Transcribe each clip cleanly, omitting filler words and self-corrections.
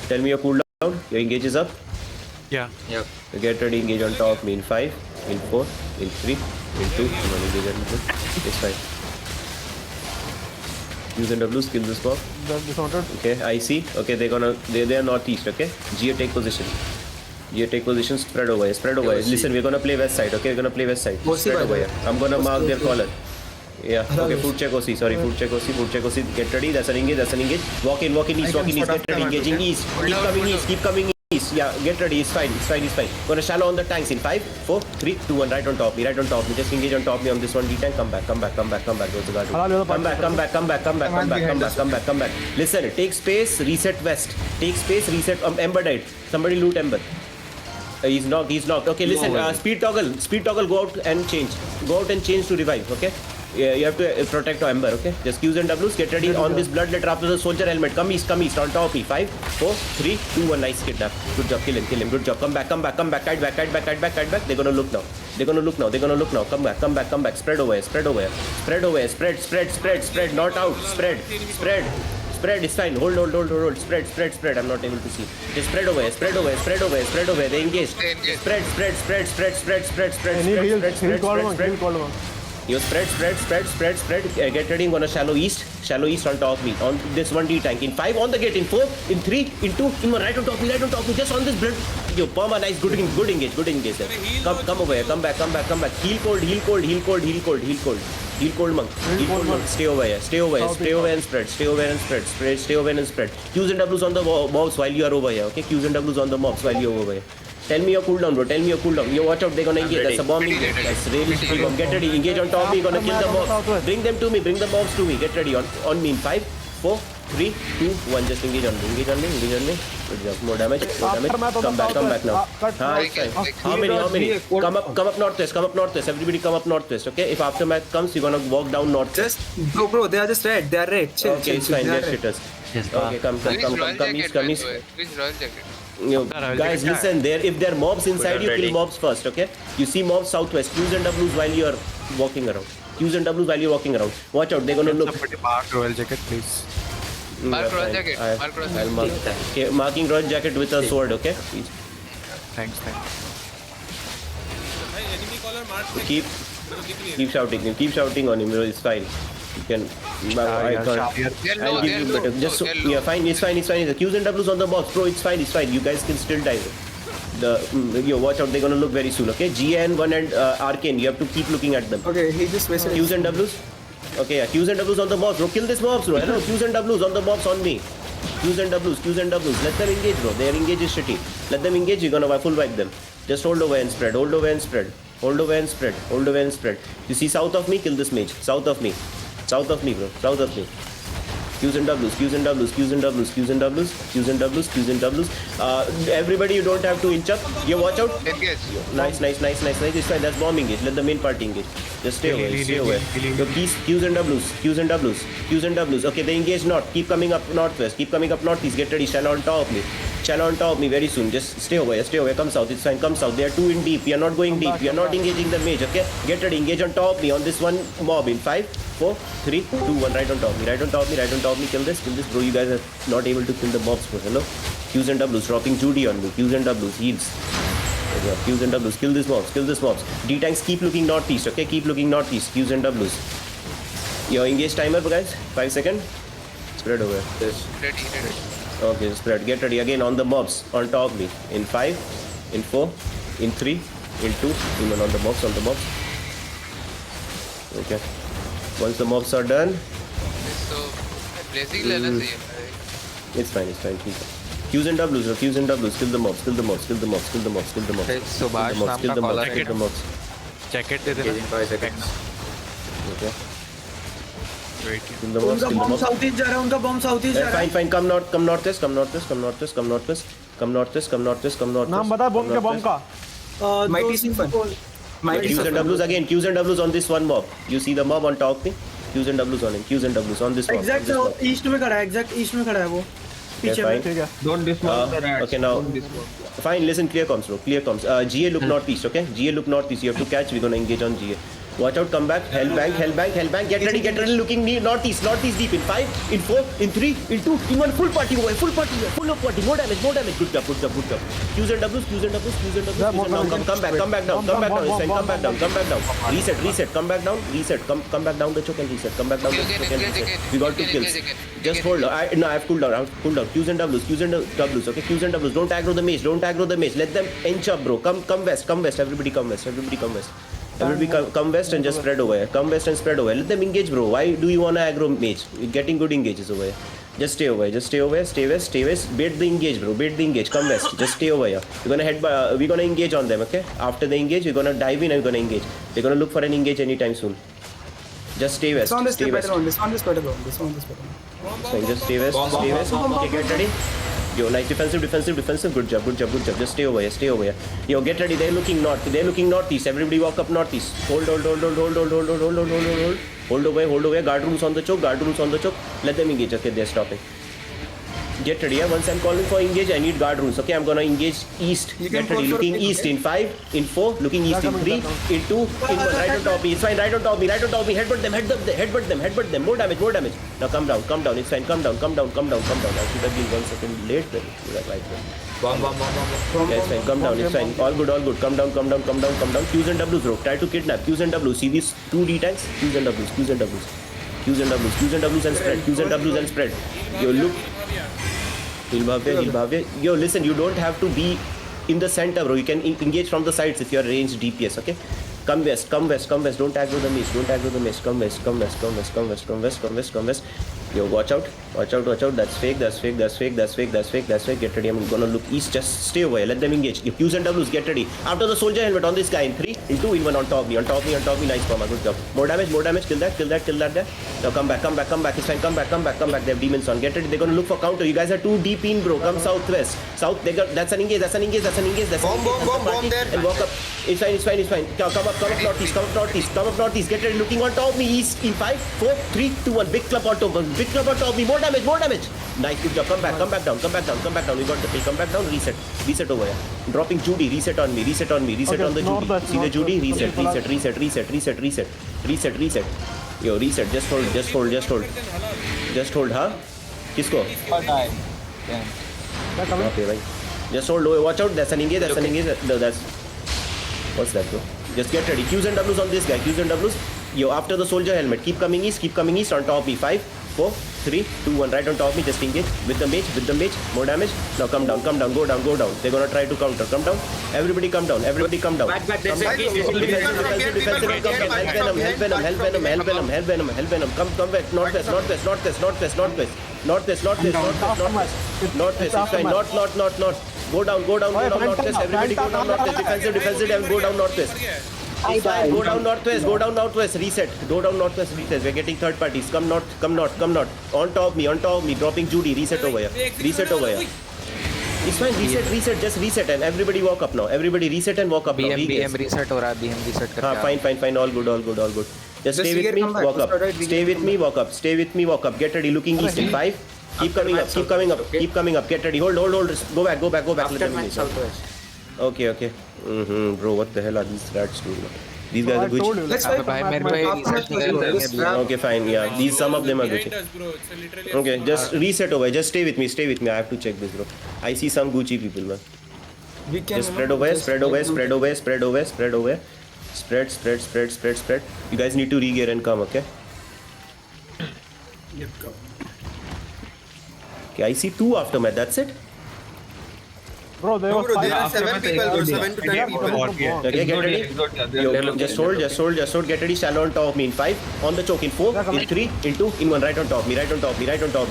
Tell me your cooldown. Your engage is up. Yeah. Yep. Get ready, engage on top me in 5, in 4, in 3, in 2. Come on, engage on me. It's fine. Use and W, kill this mob. Okay, I see. Okay, they are northeast. Okay, GA take position. GA take position. Spread over here. Spread over here. Listen, we're gonna play west side. Okay, we're gonna play west side. Spread over here. I'm gonna mark their collar. Yeah. Okay. Food check OC. Sorry. Food check OC. Food check OC. Get ready. That's an engage. That's an engage. Walk in. Walk in east. Walk in east. Get ready. Engaging east. Keep coming east. Keep coming east. Yeah. Get ready. It's fine. It's fine. It's fine. Gonna shallow on the tanks in 5, 4, 3, 2, 1. Right on top me. Right on top me. Just engage on top me on this one D tank. Come back. Come back. Come back. Come back. Go to guard. Come back. Come back. Come back. Come back. Come back. Come back. Come back. Come back. Listen. Take space. Reset west. Take space. Reset. Ember died. Somebody loot Ember. He's knocked. He's knocked. Okay. Listen. Speed toggle. Speed toggle. Go out and change. Go out and change to revive. Okay. Yeah, you have to protect our Ember, okay? Just Qs and Ws, get ready on this blood letter after the soldier helmet. Come east, on top me. 5, 4, 3, 2, 1. Nice kidnap. Good job, kill him. Good job. Come back. Kite back. They're gonna look now. They're gonna look now. Come back. Spread over here. Spread. Not out. Spread. It's fine. Hold. Spread. I'm not able to see. Just spread over here. They engaged. Spread. You spread. Get ready. I'm gonna shallow east on top of me. On this 1D tank. In 5 on the gate. In 4, in 3, in 2, in 1. Right on top of me. Just on this blood. Yo, Perma, nice. Good engage there. Come over here. Come back. Heal cold, monk. Stay over here and spread. Qs and Ws on the mobs while you are over here. Okay. Qs and Ws on the mobs while you are over here. Tell me your cooldown, bro. Yo, watch out. They're gonna engage. That's a bomb engage. That's really shitty bomb. Get ready. Engage on top of me. Gonna kill the mobs. Bring them to me. Bring the mobs to me. Get ready. On me in 5, 4, 3, 2, 1. Just engage on me. Good job. More damage. Come back now. How many? Come up northwest. Everybody come up northwest. Okay. If aftermath comes, you're gonna walk down northwest. Bro, they are just red. They are red. Chill, okay, it's fine. They're shitters. Okay, come east. Please Royal Jacket. Guys, listen. If there are mobs inside, you kill mobs first. Okay. You see mobs southwest. Qs and Ws while you are walking around. Watch out. They're gonna look. Somebody mark Royal Jacket, please. Mark Royal Jacket. I'll mark. Okay, marking Royal Jacket with a sword. Okay. Please. Thanks. Keep shouting on him. It's fine. You can. I can't. I'll give you better. Just yeah, fine. It's fine. The Qs and Ws on the box, bro. It's fine. You guys can still die. Yo, watch out. They're gonna look very soon. Okay. GN1 and Arcane. You have to keep looking at them. Okay, he just wasted Qs and Ws. Okay, yeah. Qs and Ws on the mobs, bro. Kill this mobs, bro. Hello. Qs and Ws on the mobs on me. Qs and Ws. Let them engage, bro. Their engage is shitty. Let them engage. You're gonna full wipe them. Just hold over and spread. You see south of me? Kill this mage. South of me, bro. Qs and Ws. Everybody, you don't have to inch up. You watch out. Engage. Nice. It's fine. That's bomb engage. Let the main party engage. Just stay away. Your Qs and Ws. Okay, they engage north. Keep coming up northwest. Northeast. Get ready. Shallow on top of me very soon. Just stay away. Come south. It's fine. Come south. They are too in deep. We are not going deep. We are not engaging the mage. Okay. Get ready. Engage on top of me on this one mob in 5, 4, 3, 2, 1. Right on top of me. Kill this. Bro, you guys are not able to kill the mobs, bro. Hello. Qs and Ws. Dropping Judy on me. Qs and Ws. Heals. Qs and Ws. Kill this mobs. D-tanks keep looking northeast. Okay. Qs and Ws. Your engage timer, guys. 5 seconds. Spread over. Ready. Okay, spread. Get ready again on the mobs on top of me. In 5, in 4, in 3, in 2, even on the mobs. Okay. Once the mobs are done. So blazing लेना चाहिए. It's fine. Qs and Ws. Kill the mobs. Subhash नाम का caller Kill the mobs. Jacket दे देना. 5 seconds. Okay. Wait. Kill the mobs. उनका bomb south east जा रहा है. Fine. Come northwest. नाम बता बॉम्ब का. Mighty Symphon. Qs and Ws again. Qs and Ws on this one mob. You see the mob on top of me? Qs and Ws on him. Qs and Ws on this mob. Exact east में खड़ा है वो. पीछे में. ठीक है. Don't dismount the rats. Okay, now. Fine, listen, clear comms, bro. GA look northeast, okay? You have to catch. We're gonna engage on GA. Watch out, come back. Hell bank. Get ready. Looking northeast deep. In 5, in 4, in 3, in 2, in 1. Full party away. Full of party. More damage. Good job. Qs and Ws. Come back down. It's fine. Come back down. Reset. Come back down. Reset. Come back down the choke and reset. Come back down the choke and reset. We got 2 kills. Just hold. I have cooldown. Qs and Ws. Okay, Qs and Ws. Don't aggro the mage. Let them inch up, bro. Come west. Everybody come west. Everybody come west and just spread over here. Come west and spread over here. Let them engage, bro. Why do you wanna aggro mage? You're getting good engages over here. Just stay over here. Stay west. Bait the engage, bro. Come west. Just stay over here. We're gonna engage on them, okay? After the engage, we're gonna dive in and we're gonna engage. They're gonna look for an engage anytime soon. Just stay west. This one is Stay west. better. This one is better. So just stay west. Okay, get ready. Yo, nice defensive. Good job. Just stay over here. Yo, get ready. They're looking northeast. Everybody walk up northeast. Hold over. Guard rules on the choke. Let them engage. Okay, they're stopping. Get ready. Yeah? Once I'm calling for engage, I need guard rules. Okay, I'm gonna engage east. Get ready. Looking east in 5, in 4. Looking east in 3, in 2, in 1. Right on top me. It's fine. Right on top me. Headbutt them. More damage. Now come down. It's fine. Come down. I should have been 1 second late. Then right there. Yeah, it's fine. Come down. It's fine. All good. Come down. Qs and Ws, bro. Try to kidnap. Qs and Ws. See these 2 D-tanks? Qs and Ws and spread. Yo, look. Heal Bhavya. Yo, listen, you don't have to be in the center, bro. You can engage from the sides if you are ranged DPS, okay? Come west. Don't aggro the mage. Come west. Yo, watch out. That's fake. Get ready. I'm gonna look east. Just stay away. Let them engage. If Qs and Ws, get ready. After the soldier helmet on this guy in 3, in 2, in 1 on top me. Nice, Mama. Good job. More damage. Kill that there. Now come back. It's fine. Come back. They have demons on. Get ready. They're gonna look for counter. You guys are too deep in, bro. Come southwest. That's an engage. Bomb there. And walk up. It's fine. Come up northeast. Get ready. Looking on top me. East in 5, 4, 3, 2, 1. Big club on top me. More damage. Nice. Good job. Come back down. We got the kill. Come back down. Reset over here. Dropping Judy. Reset on me. Reset on the Judy. See the Judy? Reset. Yo, reset. Just hold, huh? Kisko? Okay, right. Just hold low. Watch out. That's an engage. No, that's... What's that, bro? Just get ready. Qs and Ws on this guy. Yo, after the soldier helmet. Keep coming east. On top me. 5, 4, 3, 2, 1. Right on top me. Just engage. With the mage. More damage. Now come down. Go down. They're gonna try to counter. Come down. Everybody come down. Back. Defensive. Help venom. Come west. Northwest. It's fine. North. Go down northwest. Everybody go down northwest. Defensive. Go down northwest. It's fine. Go down northwest. Reset. We're getting third parties. Come north. On top me. Dropping Judy. Reset over here. It's fine. Reset. Just reset and everybody walk up now. Everybody reset and walk up now. BM reset हो रहा है, BM reset करके Fine. All good. Just stay with me. Walk up. Stay with me. Walk up. Get ready. Looking east in 5. Keep coming up. Get ready. Hold. Go back. Let them engage. Okay. Bro, what the hell are these rats doing? These guys are glitchy. Let's अबे fight. भाई मेरे को reset Okay, fine. Yeah, some of them are glitchy. Okay, just reset over. Just stay with me. I have to check this, bro. I see some Gucci people, man. We can Just spread over. Spread. You guys need to regear and come, okay? Okay, I see 2 aftermath. That's it. Bro, there are 7 people, 7 to 10 people. Okay, get ready. Yo, just hold. Get ready. Shallow on top of me in 5. On the choke in 4, in 3, in 2, in 1. Right on top me.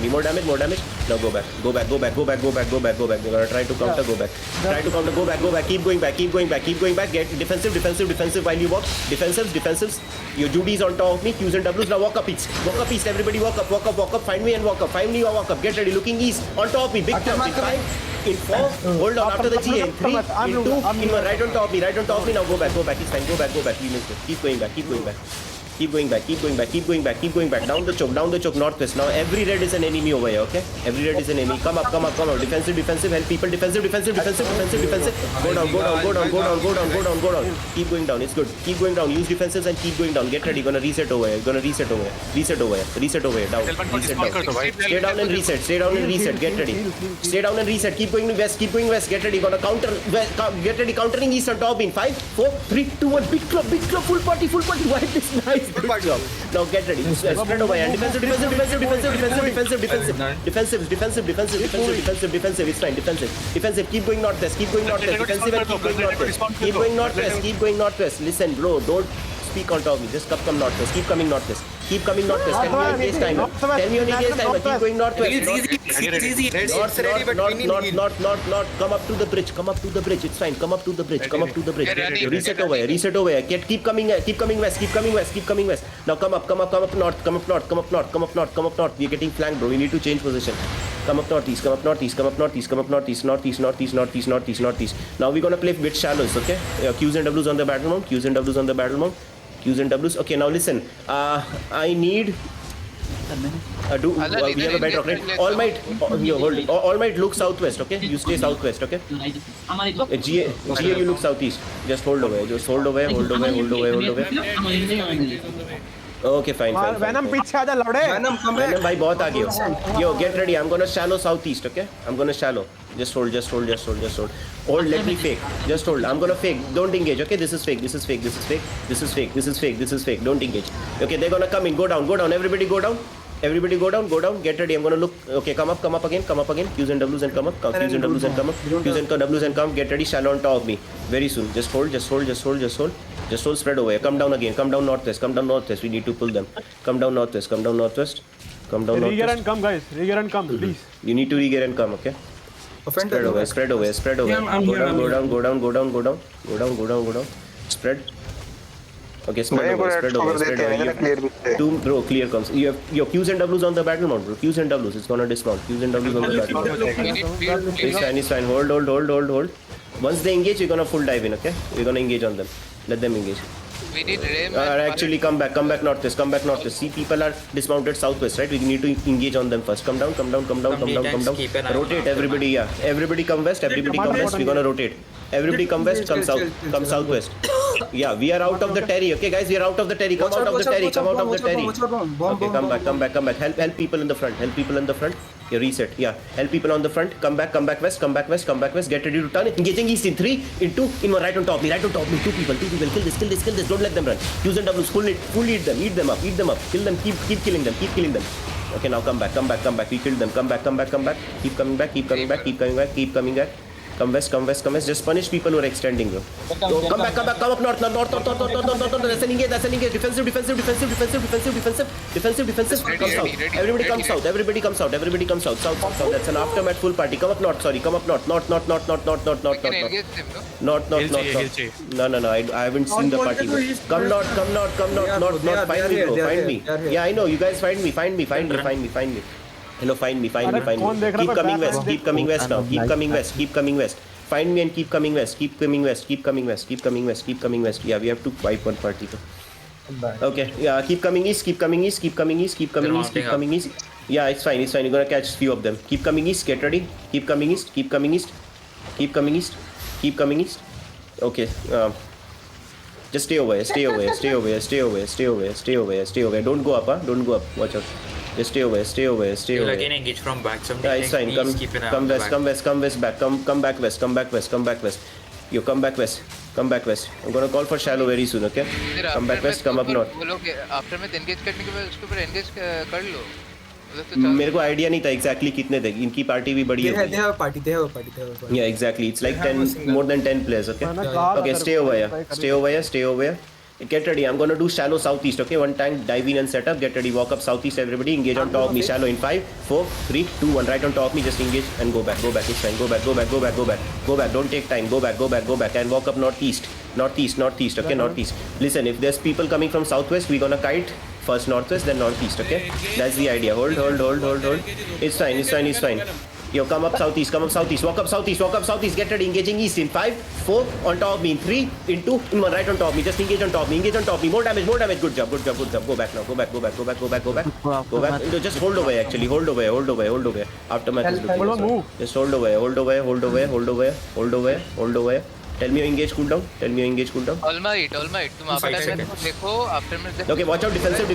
More damage. Now go back. They're gonna try to counter. Go back. Go back. Keep going back. Get defensive while you walk. Defensives. Your Judy's on top of me. Qs and Ws. Now walk up east. Everybody walk up. Find me and walk up. Get ready. Looking east. On top of me. Big jump in 5. In 4, hold on after the GA. In 3, in 2, in 1. Right on top me. Now go back. It's fine. Go back. We missed it. Keep going back. Keep going back, keep going back, keep going back, keep going back. Down the choke, northwest. Now every red is an enemy over here, okay? Every red is an enemy. Come up, come up, come up. Defensive, defensive, help people. Defensive, defensive, defensive, defensive, defensive. Go down, go down, go down, go down, go down, go down, go down. Keep going down, it's good. Keep going down. Use defensives and keep going down. Get ready, gonna reset over here. Gonna reset over here. Reset over here. Reset over here. Down. Reset down. Stay down and reset. Stay down and reset. Get ready. Stay down and reset. Keep going west. Keep going west. Get ready. Gonna counter. Get ready. Countering east on top in 5, 4, 3, 2, 1. Big club. Full party. Why this nice? Good job. Now get ready. Spread over here. Defensive. It's fine. Defensive. Keep going northwest. Defensive and keep going northwest. Keep going northwest. Listen, bro. Don't speak on top of me. Just come northwest. Keep coming northwest. Tell me your engage timer. Keep going northwest. Easy. Not. Come up to the bridge. It's fine. Come up to the bridge. Reset over here. Keep coming west. Now come up north. We're getting flanked, bro. We need to change position. Come up northeast. Northeast. Now we're gonna play with shallows, okay? Qs and Ws on the battle mount. Okay, now listen. I need. We have a better rocket. All might look southwest, okay? You stay southwest, okay? GA, you look southeast. Just hold over. Okay, fine. Venom पीछे आजा लौड़े. Venom, come back. Venom भाई बहुत आगे हो. Yo, get ready. I'm gonna shallow southeast, okay? I'm gonna shallow. Just hold. Hold, let me fake. Just hold. I'm gonna fake. Don't engage, okay? This is fake. Don't engage. Okay, they're gonna come in. Go down. Everybody go down. Get ready. I'm gonna look. Okay, come up again. Qs and Ws and come up. Qs and Ws and come. Get ready. Shallow on top of me. Very soon. Just hold. Spread over here. Come down again. Come down northwest. We need to pull them. Come down northwest. Regear and come, guys. Please. You need to regear and come, okay? Spread over. Go down. Spread. Okay, spread over. Two, bro, clear comes. You have your Qs and Ws on the battle mount, bro. Qs and Ws. It's gonna dismount. Qs and Ws on the battle mount. It's fine. Hold. Once they engage, we're gonna full dive in, okay? We're gonna engage on them. Let them engage. We need Ray. Actually, come back northwest. See, people are dismounted southwest, right? We need to engage on them first. Come down. Rotate, everybody. Yeah, everybody come west. We're gonna rotate. Everybody come west. Come south. Come southwest. Yeah, we are out of the terry. Okay, guys, we are out of the terry. Come out of the terry. Okay, come back. Help people in the front. Yeah, reset. Yeah, help people on the front. Come back west. Get ready to turn. Engaging east in 3, in 2, in 1. Right on top me. 2 people. Kill this. Don't let them run. Qs and Ws. Full eat them. Eat them up. Kill them. Keep killing them. Okay, now come back. We killed them. Come back. Keep coming back. Come west. Just punish people who are extending, bro. Come back. Come up north. That's an engage. Defensive. Come south. Everybody comes south. South. That's an aftermath full party. Come up north. North. We can engage them, no? No. I haven't seen the party, bro. Come north. Find me, bro. Find me. Yeah, I know. You guys find me. Find me. Hello, find me. Keep coming west now. Keep coming west. Find me and keep coming west. Keep coming west. Yeah, we have to wipe one party. Okay, yeah, keep coming east. Yeah, it's fine. You're gonna catch few of them. Keep coming east. Get ready. Keep coming east. Okay. Just stay over here. Don't go up. Watch out. Just stay over. You'll again engage from back. Yeah, it's fine. Come west back. Come back west. You come back west. I'm gonna call for shallow very soon, okay? Come back west, come up north. After में engage करने के बाद उसके ऊपर engage कर लो. मेरे को idea नहीं था एग्जैक्टली कितने थे. इनकी पार्टी भी बड़ी है. They have a party. Yeah, exactly. It's like 10, more than 10 players, okay? Okay, stay over here. Get ready. I'm gonna do shallow southeast, okay? One tank, dive in and set up. Get ready. Walk up southeast, everybody. Engage on top of me. Shallow in 5, 4, 3, 2, 1. Right on top of me. Just engage and go back. It's fine. Go back. Don't take time. Go back. And walk up northeast. Okay, northeast. Listen, if there's people coming from southwest, we're gonna kite first northwest, then northeast, okay? That's the idea. Hold. It's fine. Yo, come up southeast, come up southeast, walk up southeast, get ready, engaging east in 5, 4, on top of me, in 3, in 2, in 1, right on top of me, just engage on top of me, more damage, go back now, go back. Just hold away actually, hold away, aftermath is looking awesome. Just hold away. Tell me your engage cooldown. Almight, तुम आप देखो after मैं Okay, watch out, defensive,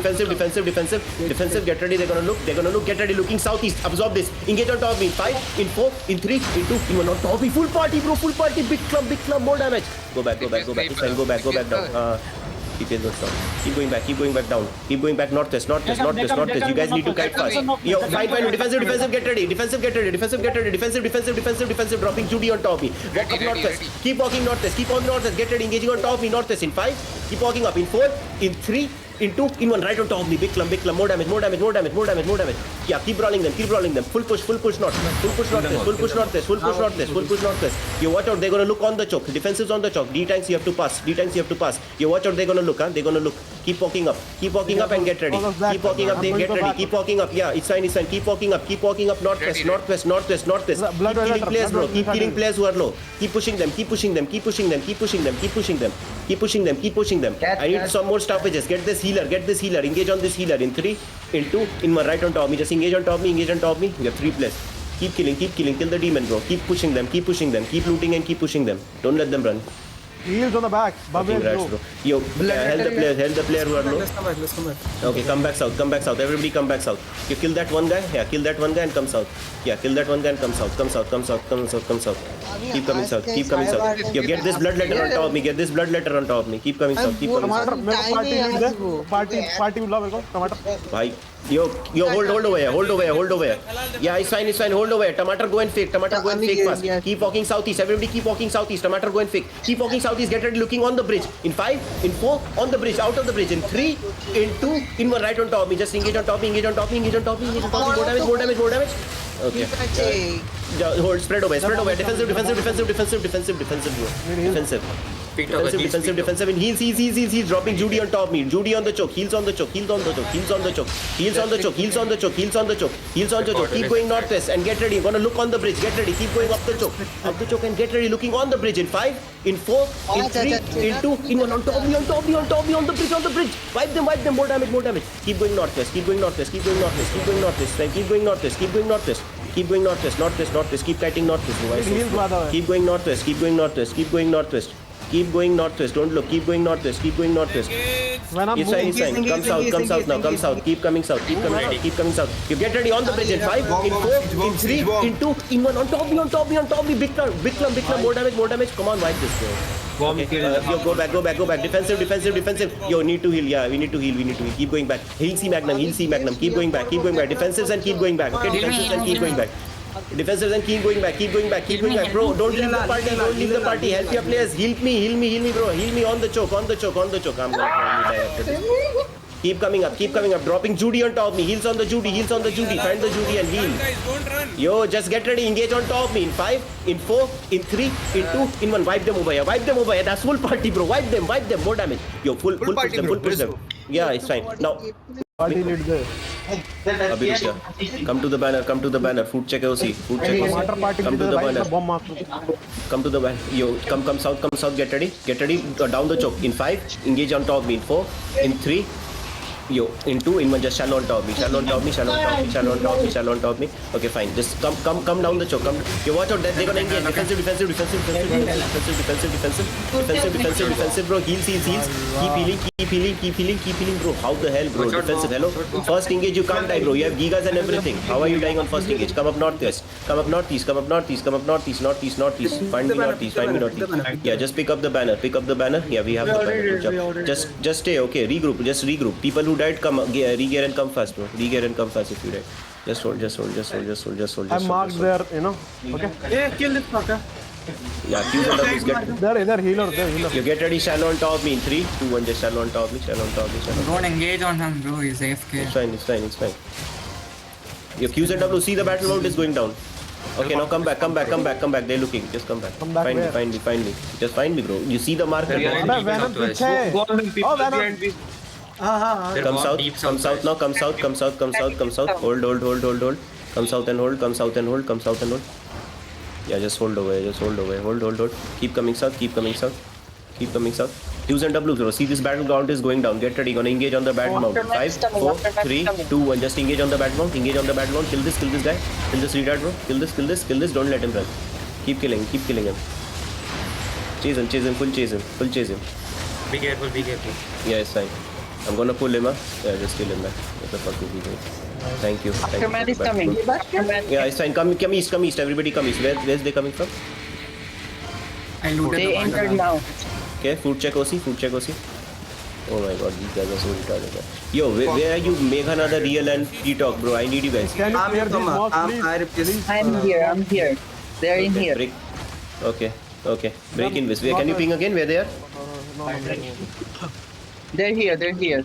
get ready, they're gonna look, get ready, looking southeast, absorb this, engage on top of me, 5, in 4, in 3, in 2, in 1, on top of me, full party, big clump, more damage. Go back, it's fine, go back down. Keep your down. Keep going back down. Keep going back northwest. You guys need to kite fast. Yo, fine, defensive, get ready, defensive, dropping Judy on top of me. Walk up northwest. Keep walking northwest, get ready, engaging on top of me, northwest in 5, keep walking up in 4, in 3, in 2, in 1, right on top of me, big clump, more damage. Yeah, keep rolling them, full push north, full push northwest. You watch out, they're gonna look on the choke, defensives on the choke, D-tanks you have to pass. You watch out, they're gonna look, keep walking up and get ready. Keep walking up, keep walking up, yeah, it's fine, keep walking up, northwest. Keep killing players, bro, keep killing players who are low. Keep pushing them. I need some more stoppages. Get this healer, engage on this healer in 3, in 2, in 1, right on top of me, just engage on top of me. You have 3 players. Keep killing, kill the demon, bro. Keep pushing them, keep looting and keep pushing them. Don't let them run. Heels on the back. Fucking rats, bro. Yo, help the player who are low. Let's come back. Okay, come back south. Everybody come back south. You kill that one guy. Yeah, kill that one guy and come south. Yeah, kill that one guy and come south. Come south. Keep coming south. Yo, get this blood letter on top of me. Keep coming south. टमाटर मेरे को party lead दे party बुला मेरे को टमाटर Bhai, yo, hold over. Yeah, it's fine. Hold over. Tomato go and fake fast. Keep walking southeast. Everybody keep walking southeast. Tomato go and fake. Keep walking southeast. Get ready, looking on the bridge. In 5, in 4, on the bridge, out of the bridge. In 3, in 2, in 1, right on top of me. Just engage on top. More damage. Okay. Hold, spread away. Defensive. And he's dropping Judy on top of me. Judy on the choke. Heals on the choke. Keep going northwest and get ready. You're gonna look on the bridge. Get ready. Keep going up the choke and get ready. Looking on the bridge in 5, in 4, in 3, in 2, in 1. On top of me. On the bridge. Wipe them. More damage. Keep going northwest. Keep going northwest. Keep going northwest. Keep kiting northwest. Keep going northwest. Don't look. Keep going northwest. It's fine. Come south now. Keep coming south. You get ready on the bridge in 5, in 4, in 3, in 2, in 1. On top of me. Big clump. More damage. Come on, wipe this, bro. Okay. Yo, go back. Defensive. Yo, need to heal. Yeah, we need to heal. Keep going back. Heal C Magnum. Keep going back. Defensives and keep going back. Okay, defensives and keep going back. Keep going back, bro. Don't leave the party. Help your players. Heal me, bro. Heal me on the choke. I'm gonna probably die after this. Keep coming up. Dropping Judy on top of me. Heals on the Judy. Find the Judy and heal. Yo, just get ready. Engage on top of me. In 5, in 4, in 3, in 2, in 1. Wipe them over here. That's full party, bro. Wipe them. More damage. Yo, full push them. Yeah, it's fine. Now. Party lead they Abhirusha, come to the banner. Food check OC. टमाटर party Come to the banner. बम मार Come to the banner. Yo, come south. Get ready. Down the choke. In 5, engage on top of me. In 4, in 3. Yo, in 2, in 1, just shallow on top of me. Shallow on top of me. Okay, fine. Just come down the choke. You watch out. They're gonna engage. Defensive, bro. Heals. Keep healing, bro. How the hell, bro? Defensive, hello. First engage, you can't die, bro. You have gigas and everything. How are you dying on first engage? Come up northeast. Northeast. Find me northeast. Yeah, just pick up the banner. Yeah, we have the banner. Good job. Just stay, okay. Regroup. People who died, come regear and come fast, bro. If you died. Just hold. I marked there, okay. Hey, kill this fucker. Yeah, Q get There healer. You get ready, shallow on top of me in 3, 2, 1, just shallow on top of me. Don't engage on him, bro. He's AFK. It's fine. Your QZW, see the battle mode is going down. Okay, now come back. They're looking. Just come back. Find me. Just find me, bro. You see the marker? Venom पीछे oh Venom Come south now. Come south. Hold. Come south and hold. Come south and hold. Come south and hold. Yeah, just hold over. Just hold over. Hold. Keep coming south. Keep coming south. Keep coming south. Qs and Ws, bro. See, this battleground is going down. Get ready. Gonna engage on the battle mount. 5, 4, 3, 2, 1. Just engage on the battle mount. Engage on the battle mount. Kill this guy. Kill this retard, bro. Kill this. Don't let him run. Keep killing him. Chase him. Full chase him. Be careful. Yeah, it's fine. I'm gonna pull him up. Yeah, just kill him, man. What the fuck is he doing? Thank you. Aftermath is coming. Yeah, it's fine. Come east. Everybody come east. Where's they coming from? I looted They the entered now. Okay, food check OC. Oh my god, these guys are so retarded, man. Yo, where are you? Make another real and free talk, bro. I need you guys. Can you I'm clear this mob, I'm please? I'm here. They're in here. Break. Okay. Break in this. Where can you ping again? Where they are? No. They're here. Okay.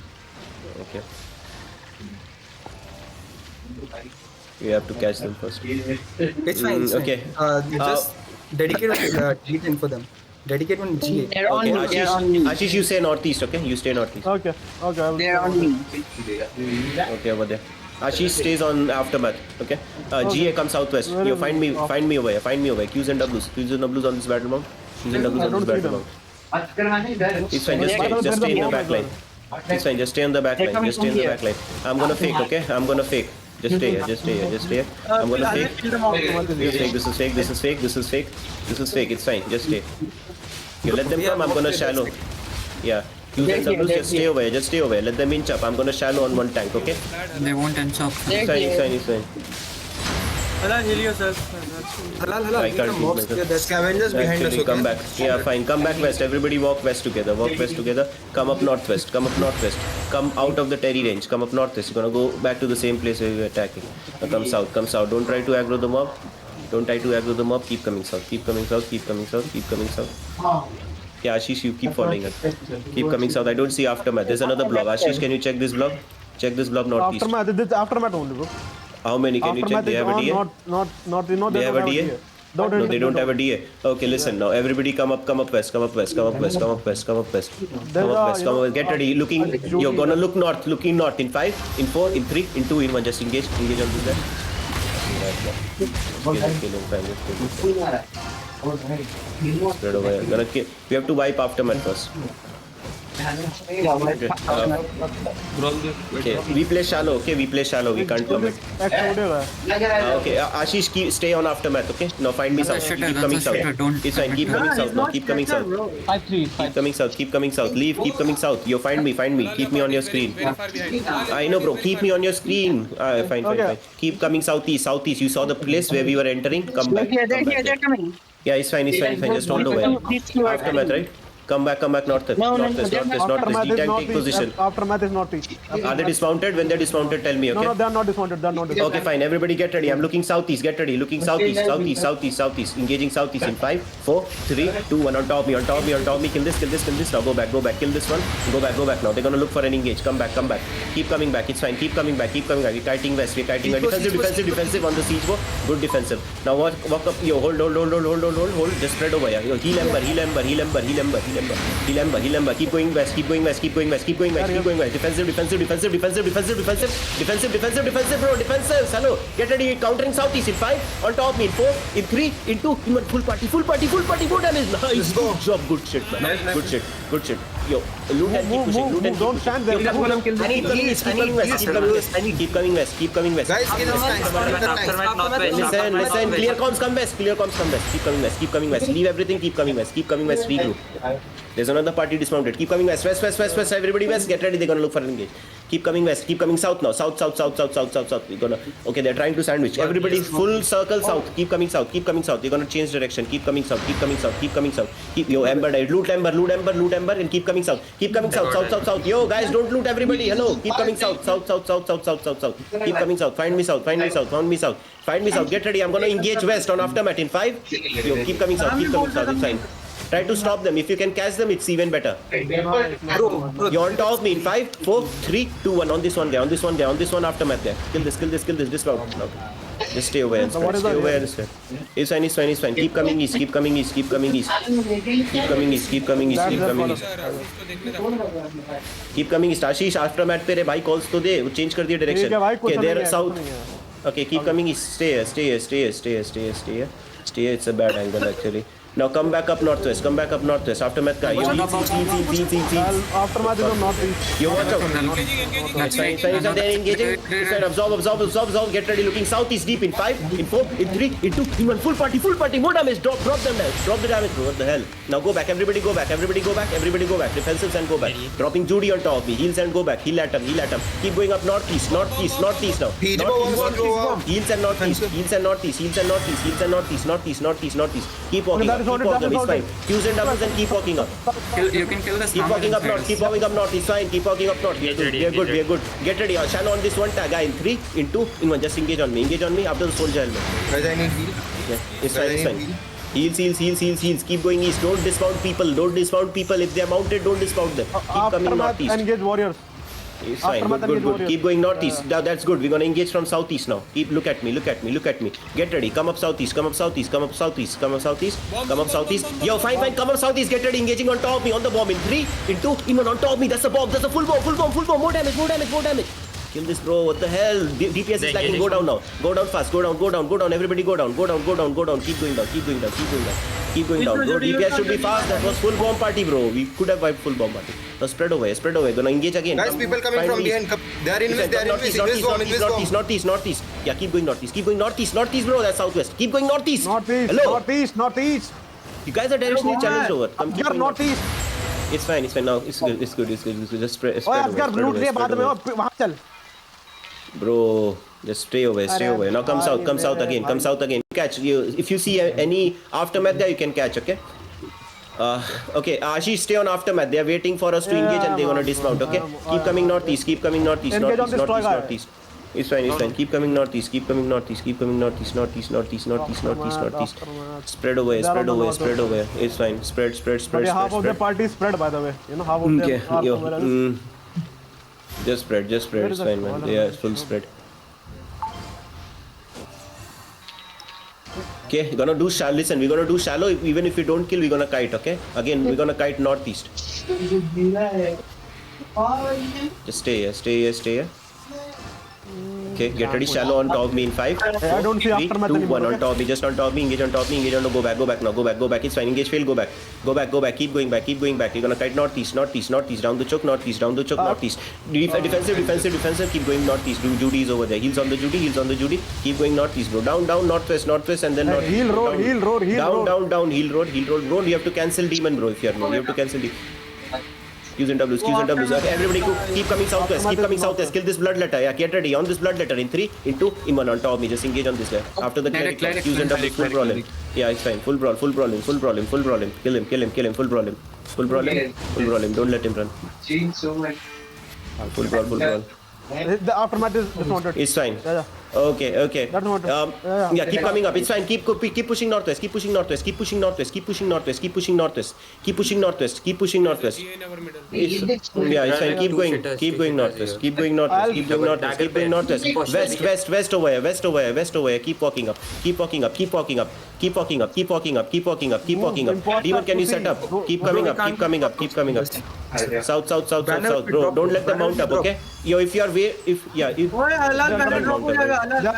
You have to catch them first. It's fine. okay. Just dedicate one G10 for them. Dedicate one G8. They're on Okay, me. They're on me. Ashish, you stay northeast, okay? You stay northeast. Okay. I will They're on me. Okay, over there. Ashish stays on aftermath, okay? GA comes southwest. Where You is find it? me over here. Qs and Ws on this battle mount. Qs and Ws I on don't this see battle them. mount. It's fine, just stay in the back line. It's fine, just stay in the back They're line. coming Just stay in from the here. back line. I'm gonna fake, okay? I'm gonna fake. Just stay here. I'm gonna fake. This is fake. It's fine. Just stay. You let them come. I'm gonna shallow. Yeah. Qs and Ws, just stay over here. Let them inch up. I'm gonna shallow on one tank, okay? They won't end up. They're here. It's fine. Halal. I can't mobs keep myself. here. There's Scavengers behind us. Actually, come back. Yeah, fine. Come back west. Everybody walk west together. Come up northwest. Come out of the Terry range. Come up northwest. You're gonna go back to the same place where we were attacking. Now come south. Don't try to aggro the mob. Keep coming south. Yeah, Ashish, you keep following us. Keep coming south. I don't see aftermath. There's another blob. Ashish, can you check this blob? Check this blob northeast. Aftermath. This is aftermath only, bro. How many can you check? Aftermath They is have a DA? not. They have a DA? No, they don't have a DA. Okay, listen now. Everybody come up west. Come up west. Get ready. You're gonna looking north. In 5, in 4, in 3, in 2, in 1. Just engage on this guy. Kill him. Spread over here. We have to wipe aftermath first. Okay, we play shallow. We can't commit. Okay, Ashish, stay on aftermath. Okay, now find me south. Keep coming south. It's fine. Keep coming south. Now keep coming south. Keep coming south. Leave. Keep coming south. You find me. Keep me on your screen. I know, bro. Keep me on your screen. Fine. Keep coming southeast. You saw the place where we were entering. Come back. They're coming. Yeah, it's fine. Just hold over. Aftermath, right? Come back northwest. Northwest. D-tank, take position. Aftermath is northeast. Are they dismounted? When they're dismounted, tell me, okay? No, they are not dismounted. Okay, fine. Everybody get ready. I'm looking southeast. Get ready. Looking southeast. Engaging southeast in 5, 4, 3, 2, 1. On top of me. Kill this. Now go back. Kill this one. Go back now. They're gonna look for an engage. Come back. Keep coming back. It's fine. Keep coming back. We're kiting west. Defensive on the siege bow. Good defensive. Now walk up. Yo, hold. Just spread over here. Yo, heal ember. Keep going west. Defensive, bro. Defensive. Hello. Get ready. Countering southeast in 5. On top me in 4, in 3, in 2, in 1. Full party. 4 damage. Nice. Good job. Good shit, man. Good shit. Yo, loot and keep pushing. Don't stand there. Keep coming west. Guys, Listen. Clear comms, come west. Keep coming west. Leave everything. Keep coming west. Regroup. There's another party dismounted. Keep coming west. Everybody west. Get ready. They're gonna look for an engage. Keep coming west. Keep coming south now. South. Okay, they're trying to sandwich. Everybody full circle south. Keep coming south. You're gonna change direction. Keep coming south. Keep your ember died. Loot ember, and keep coming south. South. Yo, guys, don't loot everybody. Hello. Keep coming south. Keep coming south. Find me south. Get ready. I'm gonna engage west on aftermath in 5. Yo, keep coming south. It's fine. Try to stop them. If you can catch them, it's even better. Bro. You're on top of me in 5, 4, 3, 2, 1. On this one guy. On this one aftermath guy. Kill this. Dismount. Okay. Just stay over here. It's fine. Keep coming east. Ashish, aftermath पे रे भाई calls तो दे. वो change कर दिया direction. Okay, they're south. Okay, keep coming east. Stay here, stay here, stay here, stay here, stay here, stay here. Stay here, it's a bad angle actually. Now come back up northwest, come back up northwest. Aftermath guy. You Aftermath is on northeast. You watch out. It's fine, it's fine. They're engaging. It's fine. Absorb. Get ready. Looking southeast deep in 5, in 4, in 3, in 2, in 1. Full party. More damage. Drop them down. Drop the damage, bro. What the hell? Now go back. Everybody go back. Defensives and go back. Dropping Judy on top of me. Heals and go back. Heal at him. Keep going up northeast now. Heals and northeast. Keep walking up. It's fine. Qs and doubles and keep walking up. You can kill this. Keep walking up north. It's fine. Keep walking up north. We are good. Get ready. Shallow on this one tag. In 3, in 2, in 1. Just engage on me after the soldier helmet. Guys, I need heal. Yeah, it's fine. Heals. Keep going east. Don't dismount people. If they are mounted, don't dismount them. Keep coming Aftermath northeast. engage warriors. It's fine. Aftermath Good. warriors. Keep going northeast. That's good. We're gonna engage from southeast now. Look at me. Get ready. Come up southeast. Yo, fine. Come up southeast. Get ready. Engaging on top of me on the bomb. In 3, in 2, in 1. On top of me. That's a bomb. That's a full bomb. More damage. Kill this, bro. What the hell? DPS is lagging. Go down now. Go down fast. Go down. Everybody go down. Keep going down. Bro, DPS should be fast. That was full bomb party, bro. We could have wiped full bomb party. Now spread away. Gonna engage again. Guys, people coming from behind. They are in Northeast. Yeah, keep going northeast, bro. That's southwest. Keep going northeast. Hello. Northeast. You guys are directionally challenged over. Up here, northeast. It's fine. Now it's good. Just spread away. Bro, just stay away. Now come south again. Catch you. If you see any aftermath there, you can catch, okay? Okay, Ashish, stay on aftermath. They are waiting for us to engage and they're gonna dismount, okay? Keep coming northeast. Northeast. It's fine. Keep coming northeast. Northeast. Spread away. It's fine. Spread. Half of the party is spread, by the way. You know, half of them are somewhere else. Just spread. It's fine, man. They are full spread. Okay, we're gonna do shallow. Listen, we're gonna do shallow. Even if we don't kill, we're gonna kite, okay? Again, we're gonna kite northeast. Just stay here. Okay, get ready. Shallow on top of me in 5. I don't see 3, aftermath 2, anymore. 1 on top. Just on top of me. Engage on top of me. Go back now. Go back. It's fine. Engage, fail. Go back. Keep going back. You're gonna kite northeast. Down the choke. Northeast. Defensive. Keep going northeast. Judy is over there. Heals on the Judy. Keep going northeast, bro. Down, northwest, and then northeast. Heel road. Heel road. Bro, you have to cancel demon, bro. If you are no, you have to cancel demon. Qs and Ws. Okay, everybody keep coming southwest. Kill this bloodletter. Yeah, get ready. On this bloodletter in 3, in 2, in 1. On top of me. Just engage on this guy. After the cleric. Qs and Ws. Full brawl him. Yeah, it's fine. Full brawl him. Kill him. Full brawl him. Don't let him run. Full brawl. The aftermath is dismounted. It's fine. Yeah. Okay. That's not. Yeah, keep coming up. It's fine. Keep pushing northwest. Keep pushing northwest. Yeah, it's fine. Keep going northwest. West over here. Keep walking up. Demon, can you set up? Keep coming up. South. Bro, don't let them mount up, okay? Yo, if you are They're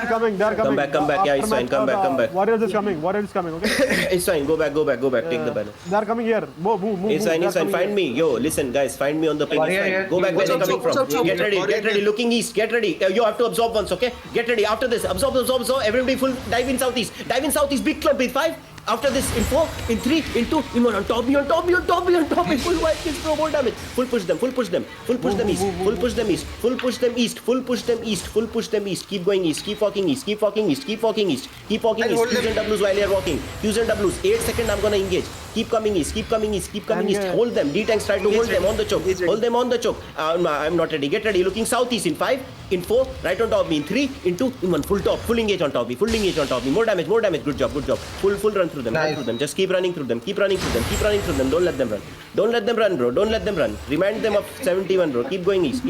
coming. Come back. Yeah, it's fine. Come back. Warriors is coming, okay? It's fine. Go back. Take the banner. They're coming here. Move. It's fine. Find me. Yo, listen, guys. Find me on the ping. Go back where they're coming from. Get ready. Looking east. Get ready. You have to absorb once, okay? Get ready. After this, absorb. Everybody full dive in southeast. Big clump in 5. After this, in 4, in 3, in 2, in 1. On top me. Full white kills, bro. More damage. Full push them east. Keep going east. Keep walking east. Qs and Ws while you're walking. Qs and Ws. 8 seconds, I'm gonna engage. Keep coming east. Hold them. D-tanks try to hold them on the choke. I'm not ready. Get ready. Looking southeast in 5, in 4, right on top of me. In 3, in 2, in 1. Full top. Full engage on top of me. More damage. Good job. Full run through them. Just keep running through them. Don't let them run, bro. Remind them of 71, bro. Keep going east.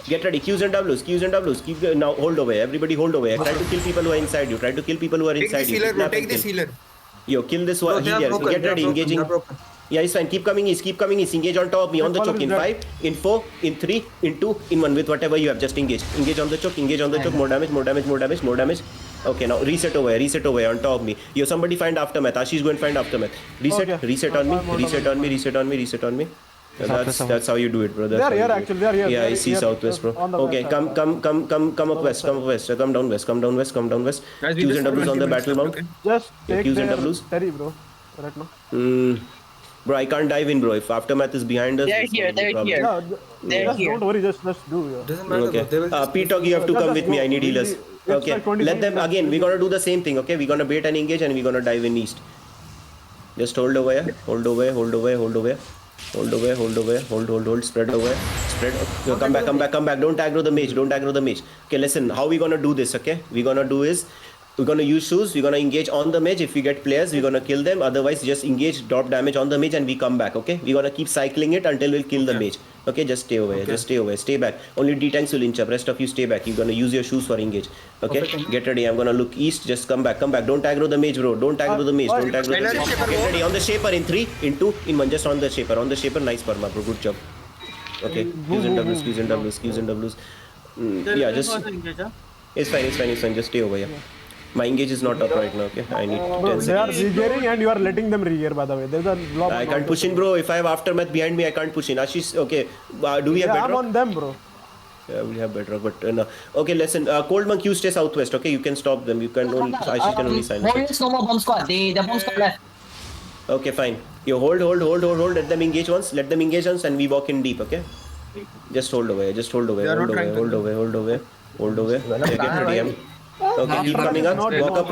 Get ready. Qs and Ws. Keep now. Hold over. Everybody hold over. Try to kill people who are inside you. Take this healer. Yo, kill this one. Get ready. Engaging. Yeah, it's fine. Keep coming east. Keep coming east. Engage on top of me. On the choke. In 5, in 4, in 3, in 2, in 1. With whatever you have. Just engage. Engage on the choke. Engage on the choke. More damage. More damage. More damage. More damage. Okay, now reset over here. Reset over here on top of me. You somebody find aftermath. Ashish go and find aftermath. Reset. Okay. Reset on me. Reset on me. Reset on me. Reset on me. That's how you do it, bro. They are here actually. They are here. Yeah, I see southwest, bro. Okay, come up west. Come up west. Come down west. Come down west. Come down west. Q's and W's on the battle mount. Just take Q's and their W's. Terry, bro. Right now. Bro, I can't dive in, bro. If aftermath is behind us, They're it's here, gonna be a they're problem. here. Yeah, They're just here. don't worry. Just do. Yeah. Doesn't matter. Okay. They will P-Talk, you have to come with me. I need healers. It's Okay. like 20 Let them minutes. again. We're gonna do the same thing. Okay. We're gonna bait and engage, and we're gonna dive in east. Just hold over here. Hold over here. Hold over here. Hold over here. Hold over here. Hold over here. Hold. Spread over here. Spread. Okay, come back. Come back. Come back. Don't aggro the mage. Don't aggro the mage. Okay. Listen. How we gonna do this? Okay. We're gonna do is. We're gonna use shoes. We're gonna engage on the mage. If we get players, we're gonna kill them. Otherwise, just engage, drop damage on the mage, and we come back. Okay? We're gonna keep cycling it until we'll kill the mage. Okay? Just stay away. Just stay away. Stay back. Only D-tanks will inch up. Rest of you stay back. You're gonna use your shoes for engage. Okay? Get ready. I'm gonna look east. Just come back. Come back. Don't aggro the mage, bro. Don't aggro the mage. Don't aggro the mage. Get ready. On the shaper in 3, in 2, in 1. Just on the shaper. On the shaper. Nice perma, bro. Good job. Okay. Q's and W's. Q's and W's. Q's and W's. Yeah. Just. It's fine. It's fine. It's fine. Just stay over here. My engage is not up right now, okay? I need 10 Bro, they are seconds. regearing and you are letting them regear, by the way. There's a blob. I can't push in, bro. If I have aftermath behind me, I can't push in. Ashish, okay. Do we have Yeah, I'm bedrock? on them, bro. Yeah, we have bedrock, but no. Okay, listen. Cold Monk, you stay southwest, okay? You can stop them. You can only, Ashish can only silence it. Hold no more bomb squad. The bomb squad left. Okay, fine. You hold. Let them engage once. Let them engage once, and we walk in deep, okay? Just hold away. Just hold away. Hold away. Hold away. Hold away. Hold away. Yeah, get ready. Okay, keep coming up. Walk up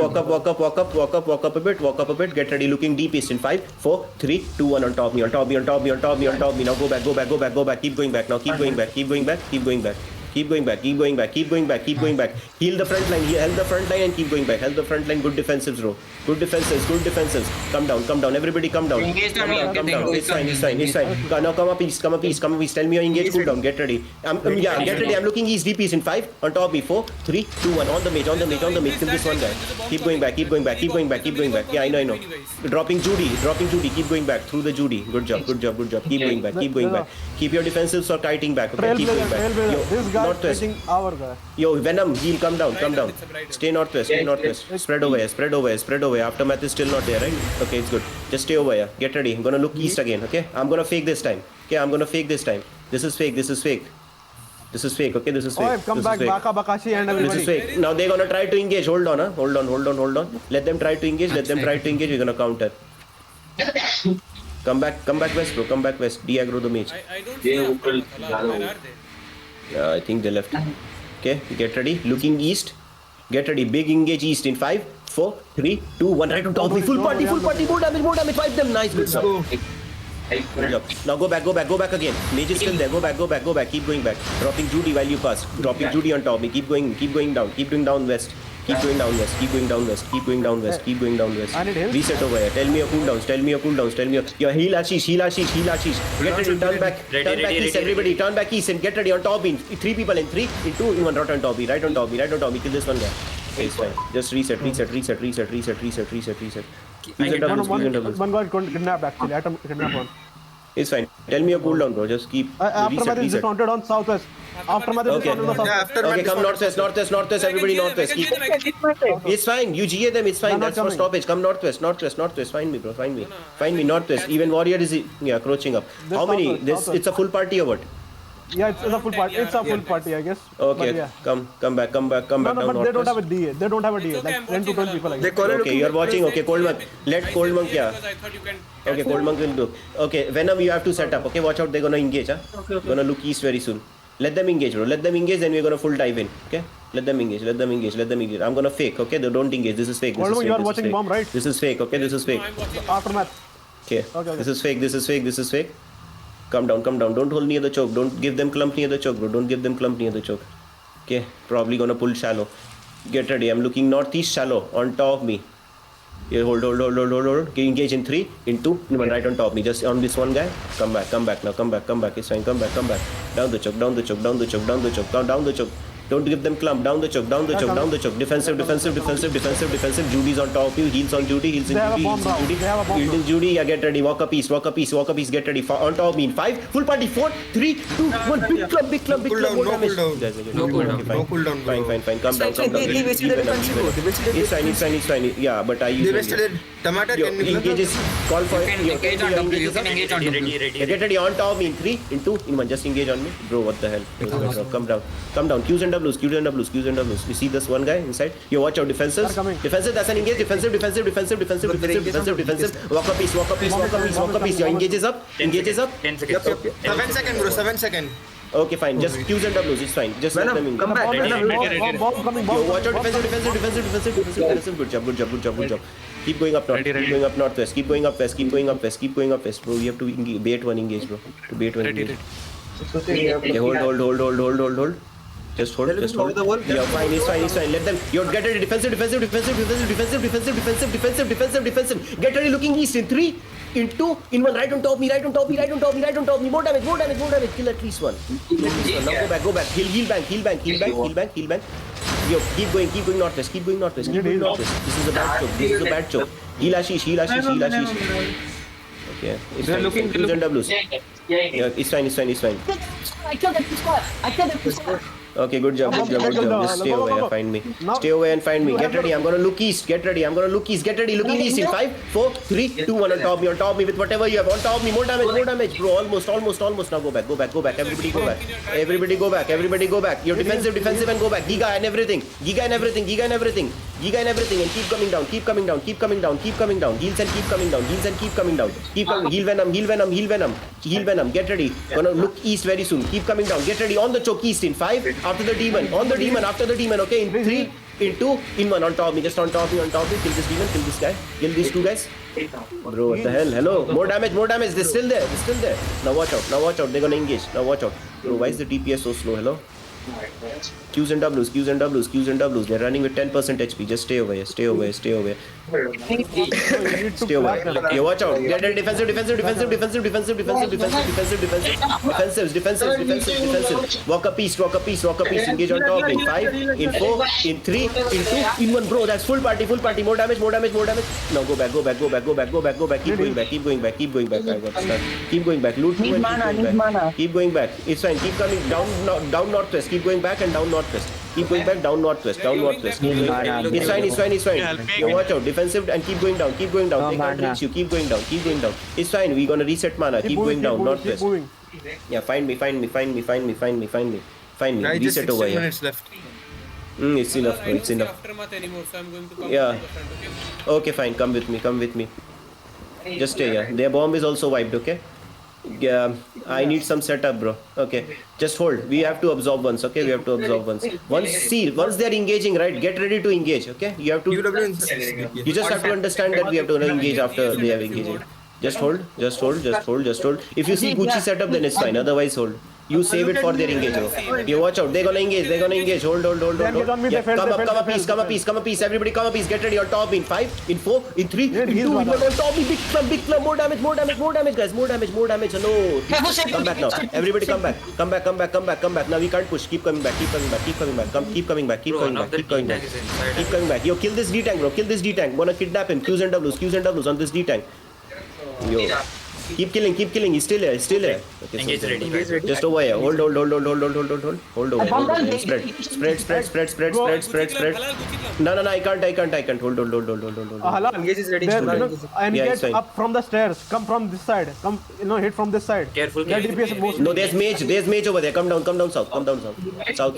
a bit. Walk up a bit. Get ready. Looking deep east in 5, 4, 3, 2, 1. On top me. On top me. On top me. On top me. On top me. Now go back. Go back. Go back. Go back. Keep going back. Now keep going back. Keep going back. Keep going back. Keep going back. Keep going back. Keep going back. Keep going back. Heal the front line. Help the front line and keep going back. Help the front line. Good defensives, bro. Good defenses. Good defenses. Come down. Come down. Everybody come down. Come down. Come down. It's fine. It's fine. It's fine. Now come up east. Come up east. Come up east. Tell me your engage cooldown. Get ready. Yeah, get ready. I'm looking east deep east in 5. On top me. 4, 3, 2, 1. On the mage. On the mage. On the mage. Kill this one guy. Keep going back. Keep going back. Keep going back. Keep going back. Yeah, I know. I know. Dropping Judy. Dropping Judy. Keep going back through the Judy. Good job. Good job. Good job. Keep going back. Keep going back. Keep your defensives or kiting back. Okay. Keep going back. Trailblazer. This guy is Northwest. taking our guy. Yo, Venom, heal, come down, come down. Stay northwest, stay northwest. Spread over here, spread over here, spread over here. Aftermath is still not there, right? Okay, it's good. Just stay over here. Get ready. I'm gonna look east again, okay? I'm gonna fake this time. Okay, I'm gonna fake this time. This is fake, this is fake. This is fake, okay? This is fake. Oh, come This back, is fake. Baka, Bakashi and This everybody. is fake. Now they're gonna try to engage. Hold on, huh? Hold on. Let them try to engage. Let them try to engage. We're gonna counter. Come back west, bro. Come back west. De-aggro the mage. I don't see aftermath. Where are they? Yeah, I think they left. Okay, get ready. Looking east. Get ready. Big engage east in 5, 4, 3, 2, 1. Right on top me. Full party. More damage. Wipe them. Nice. Good job. Good job. Now go back again. Mage is still there. Go back. Keep going back. Dropping Judy while you pass. Dropping Judy on top me. Keep going down. Keep going down west. Keep going down west. Keep going down west. Keep going down west. Keep going down west. I need help. Reset over here. Tell me your cooldowns. Tell me your heal Ashish. Get ready. Turn back. Turn back east. Everybody turn back east and get ready on top in 3 people in 3, in 2, in 1. Right on top me. Right on top me. Kill this one guy. Okay, it's fine. Just reset. I get one got kidnapped actually. I kidnapped one. It's fine. Tell me your cooldown, bro. Just keep Aftermath is discounted on southwest. Aftermath is Okay. discounted on southwest. Okay, come northwest. Everybody northwest. Keep. It's fine. You GA them. It's fine. They're not That's for coming. stoppage. Come northwest. Find me, bro. Find me northwest. Even warrior is crouching up. This How many? southwest, This southwest. It's a full party or what? Yeah, it's a full party. It's a full party, I guess. Okay. But yeah. Come back. No, down but they don't have a northwest. DA. They don't have a DA. Like 10 to 12 people, I guess. Okay, you're watching. Okay, Cold Monk. Let Cold Monk. Yeah. Because I thought you can. Okay, Cold Monk will do. Okay, Venom, you have to set up. Okay, watch out. They're gonna engage. Huh? Gonna look east very soon. Let them engage, bro. Let them engage. Then we're gonna full dive in. Okay. Let them engage. I'm gonna fake. Okay, they don't engage. This is fake. Cold Monk, you are watching bomb, right? This is fake. Okay, this is fake. I'm watching. Aftermath. Okay. Okay. This is fake. Come down. Don't hold near the choke. Don't give them clump near the choke, bro. Okay. Probably gonna pull shallow. Get ready. I'm looking northeast shallow on top of me. Here, hold. Okay, engage in 3, in 2, in 1. Right on top of me. Just on this one guy. Come back now. Come back. It's fine. Come back. Down the choke. Don't give them clump. Down the choke, down the choke, down the choke. Defensive, defensive, defensive, defensive, defensive. Judy's on top of you. Heals on Judy, heals in Judy, heals in Judy. Heals in Judy. Yeah, get ready. Walk a piece, walk a piece, walk a piece. Get ready. On top of me in 5. Full party. 4, 3, 2, 1. Big clump, big clump, big clump. No cooldown. No cooldown. No cooldown, bro. Fine. Calm down, calm down. It's fine. Yeah, but I use They wasted it. Tomato, Yo, can you engages. Call for You can yo, engage on W. You can engage on W. Get ready on top of me in 3, in 2, in 1. Just engage on me. Bro, what the hell? Come down. Come down. Qs and Ws. Qs and Ws. Qs and Ws. You see this one guy inside? Yo, watch out. Defensive. Defensive. That's an engage. Defensive. Walk a piece. Your engages up. 10 seconds. 7 seconds, bro. 7 seconds. Okay, fine. Just Qs and Ws. It's fine. Just let them engage. Come back. Yo, watch out. Defensive. Good job. Keep going up north. Keep going up northwest. Keep going up west. Bro, you have to bait one engage, bro. To bait one engage. Okay, hold. Just hold. Yeah, fine. Let them. You get ready. Defensive. Get ready. Looking east in 3, in 2, in 1. Right on top me. More damage. Kill at least one. Now go back. Heal bank. Yo, keep going northwest. This is a bad choke. Heal Ashish. Okay. It's fine. Qs and Ws. Yeah, it's fine. I killed that squad. Okay, good job. Just stay away and find me. Get ready. I'm gonna look east. Get ready. Looking east in 5, 4, 3, 2, 1. On top me with whatever you have. On top me. More damage, bro. Almost. Now go back. Everybody go back. You're defensive and go back. Giga and everything. And keep coming down. Heals and keep coming down. Heal Venom. Get ready. Gonna look east very soon. Keep coming down. Get ready. On the choke east in 5. After the demon. After the demon. Okay, in 3, in 2, in 1. On top me. Just on top me. Kill this demon. Kill this guy. Kill these 2 guys. Bro, what the hell? Hello. More damage. They're still there. Now watch out. They're gonna engage. Now watch out. Bro, why is the DPS so slow? Hello. Qs and Ws. They're running with 10% HP. Just stay away. Stay away. Yeah, watch out. Get ready. Defensive. Walk a piece. Engage on top in 5, in 4, in 3, in 2, in 1. Bro, that's full party. More damage. Now go back. Keep going back. I got stuck. Keep going back. Loot 2 and keep going back. It's fine. Keep coming down northwest. Keep going back and down northwest. Keep going back down northwest. It's fine. Yo, watch out. Defensive and keep going down. They can't reach you. Keep going down. It's fine. We're gonna reset mana. Keep going down northwest. Yeah, find me. Guys, just Reset over 16 here. minutes left. It's enough, bro. It's enough. Yeah. Okay, fine. Come with me. Just stay here. Their bomb is also wiped, okay? Yeah, I need some setup, bro. Okay, just hold. We have to absorb once, okay? Once they're engaging, right? Get ready to engage, okay? You have to. You just have to understand that we have to engage after they have engaged. Just hold. If you see Gucci setup, then it's fine. Otherwise, hold. You save it for their engage, bro. You watch out. They're gonna engage. Hold. Yeah, come a piece. Everybody come a piece. Get ready. On top in 5, in 4, in 3, in 2, in 1. On top me. Big clump. More damage, guys. More damage. Hello. Come back now. Everybody come back. Now we can't push. Keep coming back. Keep coming back. Yo, kill this D-tank, bro. Wanna kidnap him. Qs and Ws on this D-tank. Yo. Keep killing. He's still here. Okay, Engage ready. Just over here. Hold over here. Spread. No, I can't. Hold. Engage is ready. Engage up from the stairs. Come from this side. Hit from this side. Careful. No, there's mage over there. Come down south. South. I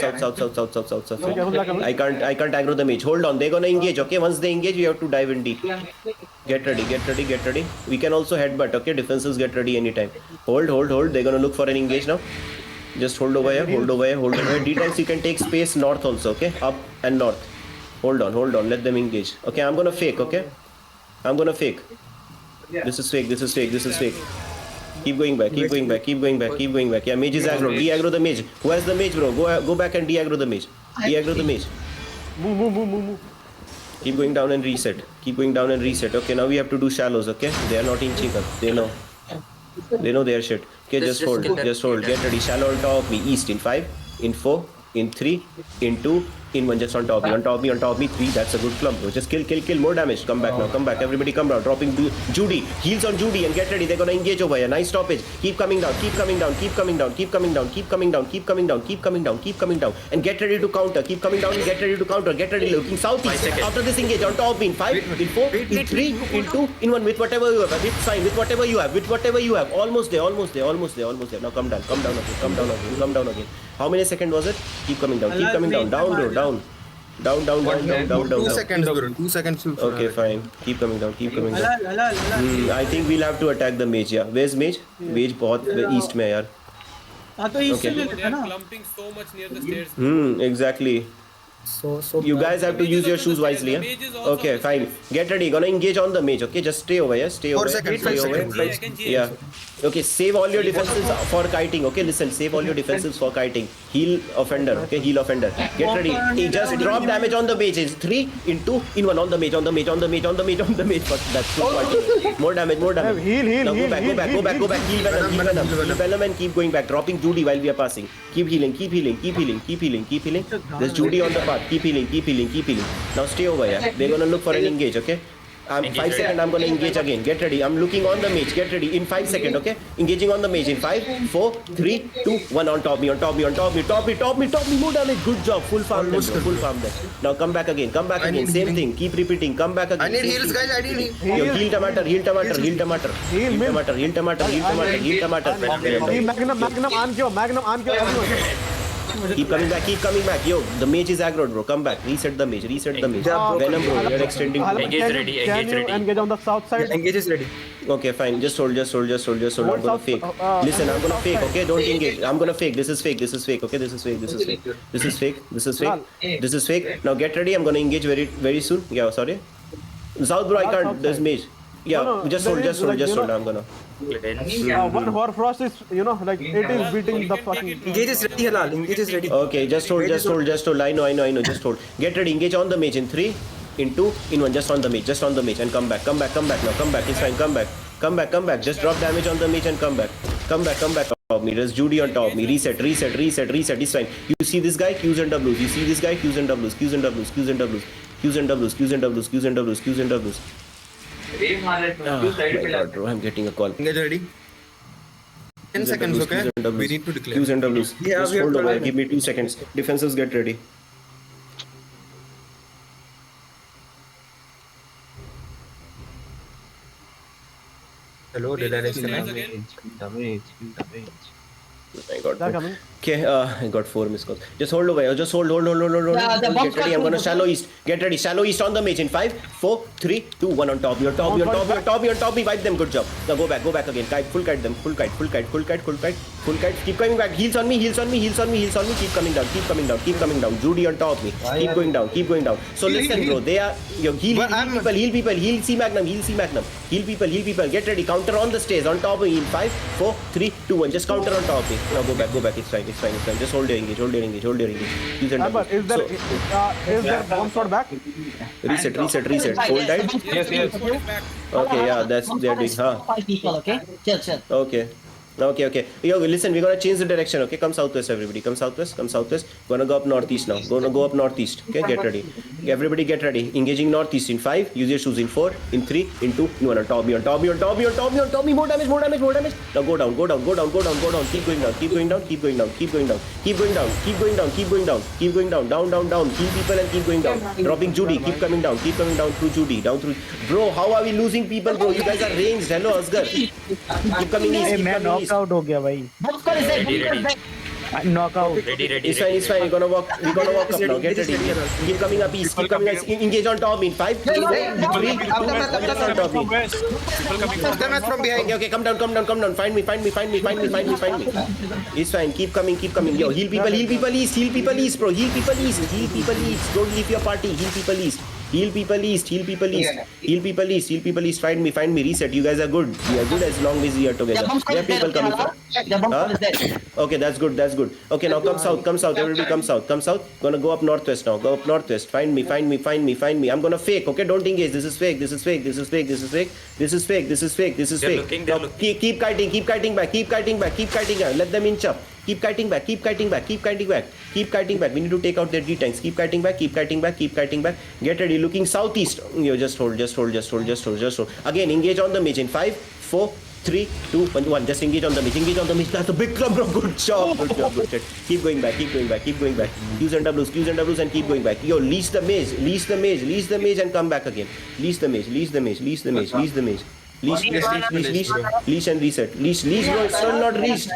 can't aggro the mage. Hold on. They're gonna engage, okay? Once they engage, we have to dive in deep. Get ready. We can also headbutt, okay? Defenses get ready anytime. Hold. They're gonna look for an engage now. Just hold over here. D-tanks, you can take space north also, okay? Up and north. Hold on. Let them engage. Okay, I'm gonna fake, okay? This is fake. Keep going back. Yeah, mage is aggro. De-aggro the mage. Who has the mage, bro? Go back and de-aggro the mage. Move. Keep going down and reset. Okay, now we have to do shallows, okay? They are not inching up. They know their shit. Okay, just hold. Get ready. Shallow on top of me. East in 5, in 4, in 3, in 2, in 1, just on top me, on top me, on top me, 3, that's a good clump, bro. Just kill, more damage. Come back now, come back. Everybody come down, dropping Judy. Heals on Judy and get ready. They're gonna engage over here. Nice stoppage. Keep coming down, keep coming down, keep coming down, keep coming down, keep coming down, keep coming down, keep coming down, keep coming down. And get ready to counter. Keep coming down and get ready to counter. Get ready, looking southeast. After this engage, on top me, in 5, in 4, in 3, in 2, in 1, with whatever you have. It's fine, with whatever you have, with whatever you have. Almost there, almost there, almost there, almost there. Now come down again, come down again, come down again. How many seconds was it? Keep coming down, keep coming down, down, bro, down. Down. 2 seconds, bro. 2 seconds. Okay, fine. Keep coming down, keep coming down. अला I think we'll have to attack the mage, yeah. Where's mage? Mage बहुत east में यार. हाँ तो इससे Okay. ले लेते हैं ना Clumping so much near the stairs. Exactly. So You guys have to use your shoes wisely, yeah? Okay, fine. Get ready. Gonna engage on the mage, okay? Just stay over here. Stay 4 over. seconds, Stay 5 over. seconds. Yeah. Okay, save all your defenses for kiting, okay? Listen, save all your defenses for kiting. Heal offender, okay? Heal offender. Get ready. Hey, just drop damage on the mage. It's 3, in 2, in 1 on the mage, on the mage, on the mage, on the mage, on the mage. But that's good fighting. More damage, more damage. Heal, Now go back. Heal Venom and keep going back. Dropping Judy while we are passing. Keep healing. There's Judy on the path. Keep healing. Now stay over here. They're gonna look for an engage, okay? 5 seconds, I'm gonna engage again. Get ready. I'm looking on the mage. Get ready. In 5 seconds, okay? Engaging on the mage. In 5, 4, 3, 2, 1. On top me. Top me. More damage. Good job. Full farm them. Now come back again. Same thing. Keep repeating. Come back again. I need heals, guys. I need heals. Yo, heal tomato. Heal Magnum on क्यों? Keep coming back. Yo, the mage is aggroed, bro. Come back. Reset the mage. Venom, bro. You're extending. Engage ready, Can engage you ready. engage on the south side? engage is ready. Okay, fine. Just hold. I'm gonna fake. Listen, I'm gonna fake. Okay, don't engage. I'm gonna fake. This is fake. Okay, this is fake. Now get ready. I'm gonna engage very soon. Yeah, sorry. South, bro. I can't. There's mage. Yeah, No, just there hold. is, like, you know, I'm gonna. One Horfrost is, like, it is beating the fucking... Engage is ready, Halal. Engage is ready. Okay, just hold. I know. Just hold. Get ready. Engage on the mage in 3, in 2, in 1. Just on the mage, and come back. Come back now. Come back. It's fine. Come back. Just drop damage on the mage and come back. Come back. Top me. There's Judy on top me. Reset. It's fine. You see this guy? Qs and Ws. You see this guy? Qs and Ws. Oh my God, bro, I'm getting a call. Engage ready. 10 seconds, okay? We need to declare. Qs and Ws. Yeah, Just we have hold to over. line. Give me 2 seconds. Defensives, get ready. Hello, did I raise the Damage. I got They're four. coming. Okay, I got 4 missed calls. Just hold over. Just hold. Yeah, the box Get ready. I'm gonna shallow east. Get ready. Shallow east on the mage in 5, 4, 3, 2, 1 on top. You're top. Me. Wipe them. Good job. Now go back again. Full kite them. Full kite. Keep coming back. Heals on me. Keep coming down. Judy on top me. Keep going down. So listen, bro. They are heal people. Heal C Magnum. Heal people. Get ready. Counter on the stairs. On top of me in 5, 4, 3, 2, 1. Just counter on top of me. Now go back. It's fine. Just hold your engage. Use it. Amber, is there bomb sword back? Reset. Hold tight. Yes. Okay, yeah, they're doing. 5 people, okay? Chill. Okay. Yo, listen, we're gonna change the direction, okay? Come southwest, everybody. Come southwest. Gonna go up northeast now. Go up northeast. Okay, get ready. Everybody get ready. Engaging northeast in 5. Use your shoes in 4, in 3, in 2, in 1. On top me. More damage. Now go down. Keep going down. Down. Heal people and keep going down. Dropping Judy. Keep coming down through Judy. Bro, how are we losing people, bro? You guys are ranged. Hello, Asgar. Keep coming east. Out हो गया भाई. Box squad is dead. Knockout. Ready. It's fine. We're gonna walk up now. Get ready. Keep coming up east. Engage on top in 5, 3, 2, 1. On top me. Damage from behind. Okay. Come down. Find me. It's fine. Keep coming. Yo, heal people east, bro. Heal people east. Don't leave your party. Heal people east. Find me. Reset. You guys are good. We are good as long as we are together. Where people coming from? The bomb squad is dead. Okay, that's good. Okay, now come south. Everybody come south. Gonna go up northwest now. Find me. I'm gonna fake. Okay, don't engage. This is fake. Now, keep kiting back. Let them inch up. Keep kiting back. Keep kiting back. Keep kiting back. Keep kiting back. We need to take out their D tanks. Keep kiting back. Keep kiting back. Keep kiting back. Get ready. Looking southeast. You just hold. Just hold. Just hold. Just hold. Just hold. Again, engage on the mage in 5, 4, 3, 2, 1. Just engage on the mage. Engage on the mage. That's a big club, bro. Good job. Good job. Good shit. Keep going back. Keep going back. Keep going back. Qs and Ws. Qs and Ws and keep going back. Yo, leash the mage. Leash the mage. Leash the mage and come back again. Leash the mage. Leash the mage. Leash the mage. Leash the mage. Leash and reset. Leash, bro. It's still not reached.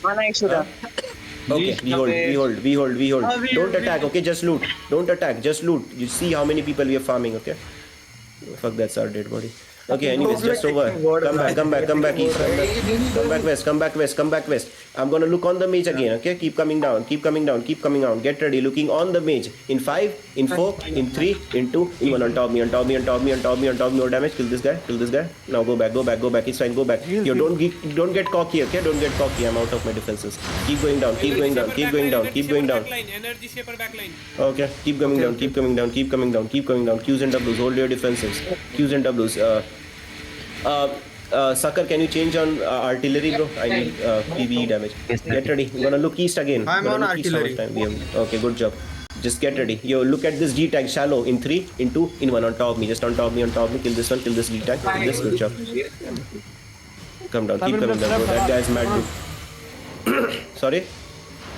Okay, we hold. Don't attack, okay? Just loot. Don't attack, just loot. You see how many people we are farming, okay? Fuck, that's our dead body. Okay, anyways, just over. Come back east. Come back west. I'm gonna look on the mage again, okay? Keep coming down. Get ready, looking on the mage. In 5, in 4, in 3, in 2, in 1. On top me. More damage. Kill this guy. Now go back. It's fine, go back. Yo, don't get cocky, okay? Don't get cocky. I'm out of my defenses. Keep going down. Energy shaper backline. Okay, keep coming down. Qs and Ws, hold your defenses. Qs and Ws. Sucker, can you change on artillery, bro? I need PvE damage. Get ready. I'm gonna look east again. I'm on artillery. Okay, good job. Just get ready. Yo, look at this D tank shallow. In 3, in 2, in 1. On top me. Just on top me. Kill this one. Kill this D tank. Kill this. Good job. Come down. Keep coming down, bro. That guy's mad, dude. Sorry?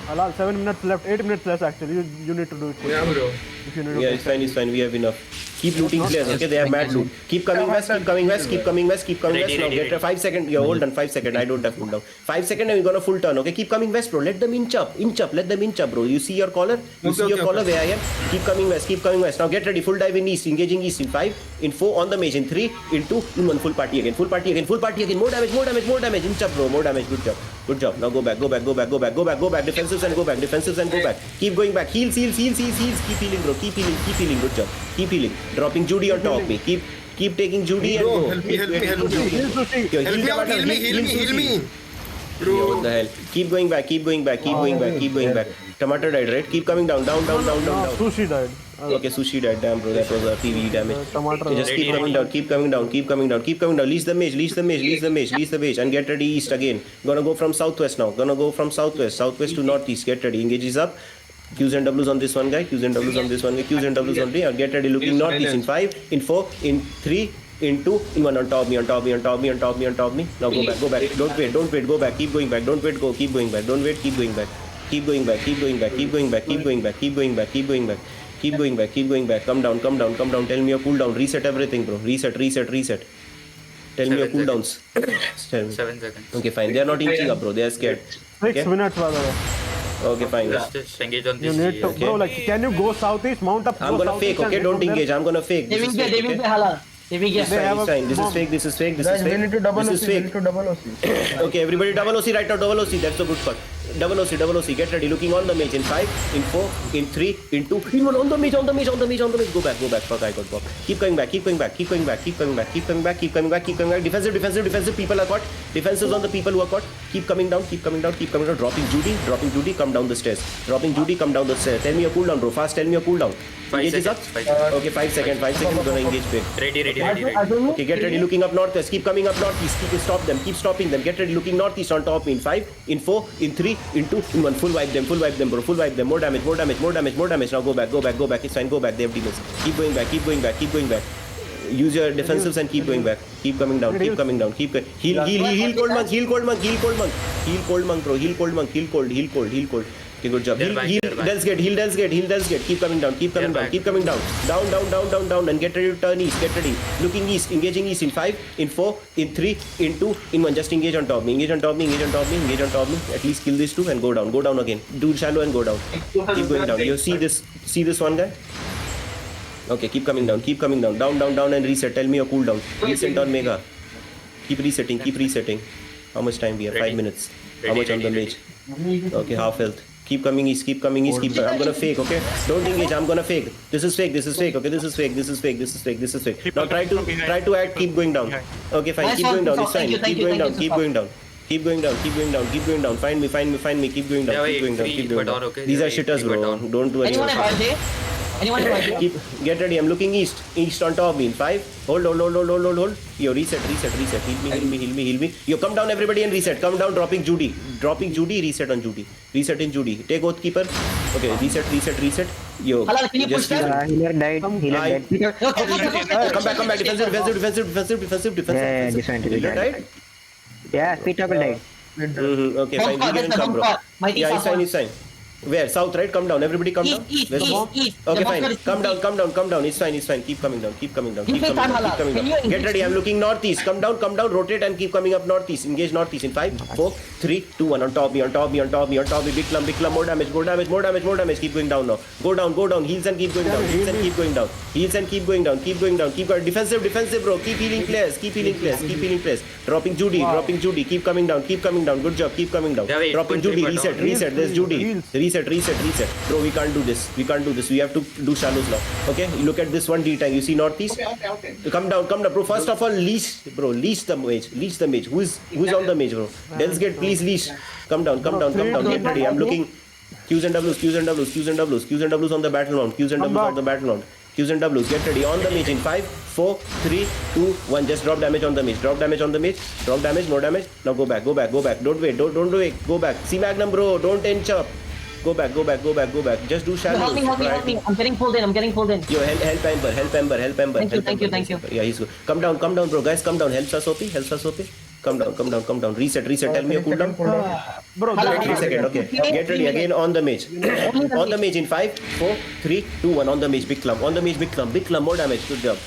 Halal, 7 minutes left, 8 minutes left actually. You need to do it. Yeah, bro. If you need Yeah, it's fine. We have enough. Keep looting players, okay? They have mad loot. Keep coming west. Now get 5 seconds. Yeah, hold on, 5 seconds. I don't have cooldown. 5 seconds and we're gonna full turn, okay? Keep coming west, bro. Let them inch up. Let them inch up, bro. You see your collar? Collar where I am? Keep coming west. Now get ready. Full dive in east. Engaging east in 5, in 4 on the mage. In 3, in 2, in 1. Full party again. More damage. Inch up, bro. More damage. Good job. Now go back. Defensives and go back. Keep going back. Heals. Keep healing, bro. Keep healing. Good job. Keep healing. Dropping Judy on top of me. Keep taking Judy and go. Help me. Heal me. Bro. What the hell? Keep going back. Tomato died, right? Keep coming down. Sushi died. Okay, Sushi died. Damn, bro. That was a PvE damage. Okay, just keep coming down. Leash the mage. And get ready east again. Gonna go from southwest now. Southwest to northeast. Get ready. Engages up. Qs and Ws on this one guy. Qs and Ws on me. And get ready. Looking northeast in 5, in 4, in 3, in 2, in 1. On top me. Now go back. Don't wait. Go back. Keep going back. Don't wait. Go. Keep going back. Don't wait. Keep going back. Keep going back. Come down. Tell me your cooldown. Reset everything, bro. Reset. Tell me your cooldowns. 7 seconds. Okay, fine. They are not inching up, bro. They are scared. 6 minutes, by the way. Okay, fine. Just engage on You this. need to, Okay. bro, like, can you go southeast, mount up? I'm gonna fake, okay? Don't engage. I'm gonna fake. They will be halal. They will get. It's fine. This is fake. We need to double OC. Okay, everybody double OC right now. Double OC. That's a good spot. Double OC. Get ready. Looking on the mage in 5, in 4, in 3, in 2, in 1. On the mage. Go back. Fuck, I got blocked. Keep coming back. Defensive. People are caught. Defenses on the people who are caught. Keep coming down. Dropping Judy. Come down the stairs. Tell me your cooldown, bro. Fast. Tell me your cooldown. 5 Engage is up. seconds. 5 seconds. Okay, 5 seconds. We're gonna engage big. Ready. Okay, get ready. Looking up northwest. Keep coming up northeast. Keep stopping them. Get ready. Looking northeast on top. In 5, in 4, in 3, in 2, in 1. Full wipe them, bro. More damage. Now go back. It's fine. Go back. They have demons. Keep going back. Use your defensives and keep going back. Keep coming down. Heal cold monk, bro. Heal cold. Okay, good job. Heal Del's Gate. Keep coming down. Down. And get ready to turn east. Get ready. Looking east. Engaging east in 5, in 4, in 3, in 2, in 1. Just engage on top me. At least kill these two and go down again. Do shallow and go down. Keep going down. You see this one guy? Okay, keep coming down. Down and reset. Tell me your cooldown. Reset on Mega. Keep resetting. How much time we have? 5 minutes. How much on the mage? Okay, half health. Keep coming east. I'm gonna fake, okay? Don't engage. I'm gonna fake. This is fake. Okay, this is fake. Now try to add. Keep going down. Okay, fine. Keep going down. It's fine. Keep going down. Keep going down. Find me. Keep going down. Okay. These are shitters, bro. Don't do Anyone anything. have RJ? Anyone in right? Keep, get ready. I'm looking east. East on top me in 5. Hold. Yo, reset. Heal me. Yo, come down everybody and reset. Come down, dropping Judy. Reset on Judy. Reset in Judy. Take Oathkeeper. Okay, reset. Yo, Halal, can you push keep- that? Healer died. Come back. Defensive. Yeah, defensive. Healer died? Yeah, Speed Toggle died. Okay, fine. We can come, bro. Yeah, he's fine. Where? South, right? Come down. Everybody come down. East. Okay, fine. Come down. It's fine. Keep coming down. You say time, Hala. Can you engage? Get ready. I'm looking northeast. Come down. Rotate and keep coming up northeast. Engage northeast in 5, 4, 3, 2, 1. On top me. Big clump. More damage. Keep going down now. Go down. Heals and keep going down. Keep going down. Keep going. Defensive, bro. Keep healing players. Dropping Judy. Keep coming down. Good job. Keep coming down. Yeah, wait, Dropping point Judy. three, Reset. There's Judy. Reset. Bro, we can't do this. We have to do shallows now. Okay? Look at this one D tank. You see northeast? Come down, bro. First of all, leash the mage. Who's on the mage, bro? Del's Gate, please leash. Come down. Get ready. I'm looking. Qs and Ws on the battleground. Qs and Ws. Get ready. On the mage in 5, 4, 3, 2, 1. Just drop damage on the mage. Drop damage. More damage. Now go back. Don't wait. Go back. See Magnum, bro. Don't inch up. Go back. Just do shallows. Help me. I'm getting pulled in. Yo, help Ember. Thank you. Yeah, he's good. Come down, bro. Guys, come down. Helps us, OP. Come down. Reset. Tell me your cooldown. Bro, 3 seconds. Okay. Get ready again on the mage. On the mage in 5, 4, 3, 2, 1. On the mage, big clump. Big clump. More damage. Good job.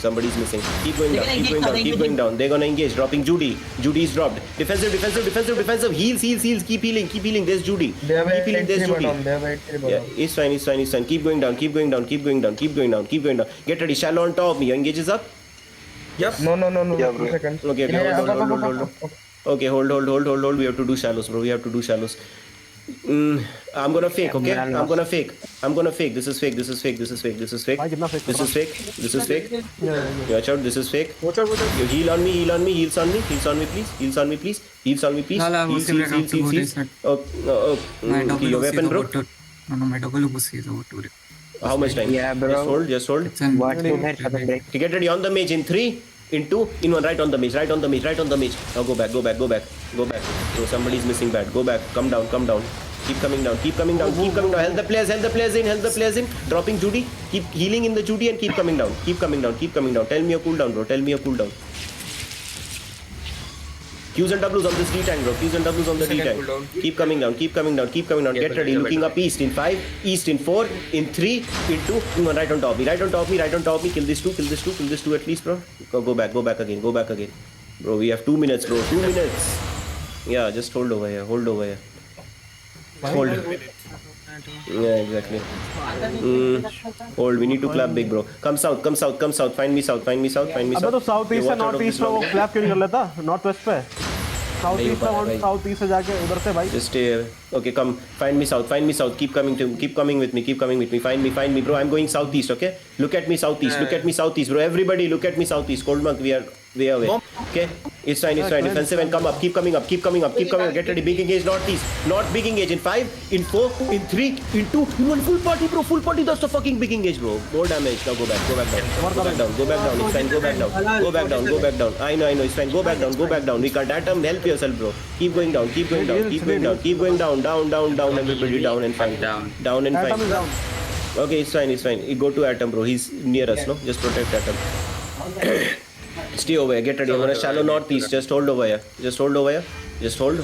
Somebody's missing. Keep going down. They're gonna engage. Dropping Judy. Judy's dropped. Defensive. Heals. Keep healing. There's Judy. There's Judy. Yeah, it's fine. Keep going down. Get ready. Shallow on top. Your engage is up. Yep. No. 2 seconds. Okay. Hold. Okay, hold. We have to do shallows, bro. I'm gonna fake, okay? I'm gonna fake. This is fake. Watch out, this is fake. You heal on me, heals on me, please. Hala, Heals. reset. Okay, your weapon, bro. No, my double is over to it. How much time? Yeah, bro. Just hold. It's an Watch the net. Okay, get ready on the mage in 3, in 2, in 1. Right on the mage. Now go back. Bro, somebody's missing bad. Go back. Come down. Keep coming down. Help the players in. Dropping Judy. Keep healing in the Judy and keep coming down. Tell me your cooldown, bro. Qs and Ws on this D tank, bro. Qs and Ws on the D tank. Keep coming down. Get ready. Looking up east in 5, east in 4, in 3, in 2, in 1. Right on top me. Kill this two at least, bro. Go back again. Bro, we have 2 minutes, bro. 2 minutes. Yeah, just hold over here. Hold. Yeah, exactly. Hold. We need to clap big, bro. Come south. Find me south. अबे तो south east से north east में वो clap क्यों नहीं कर लेता north west पे साउथ ईस्ट से साउथ ईस्ट से जाके उधर से भाई Just stay here. Okay, come. Find me south. Keep coming with me. Find me, bro. I'm going southeast, okay? Look at me southeast. Bro. Everybody look at me southeast. Cold Monk, we are way away. Okay? It's fine. Defensive and come up. Keep coming up. Get ready. Big engage northeast. Big engage in 5, in 4, in 3, in 2, in 1. Full party, bro. That's the fucking big engage, bro. More damage. Now go back down. It's fine. Go back down. I know. It's fine. Go back down. We can't atom. Help yourself, bro. Keep going down. Down. Everybody down and fine. Down and Atom is fine. down. Okay, it's fine. You go to Atom, bro. He's near us, no? Just protect Atom. Stay over here. Get ready. I'm gonna shallow northeast. Just hold over here. Just hold.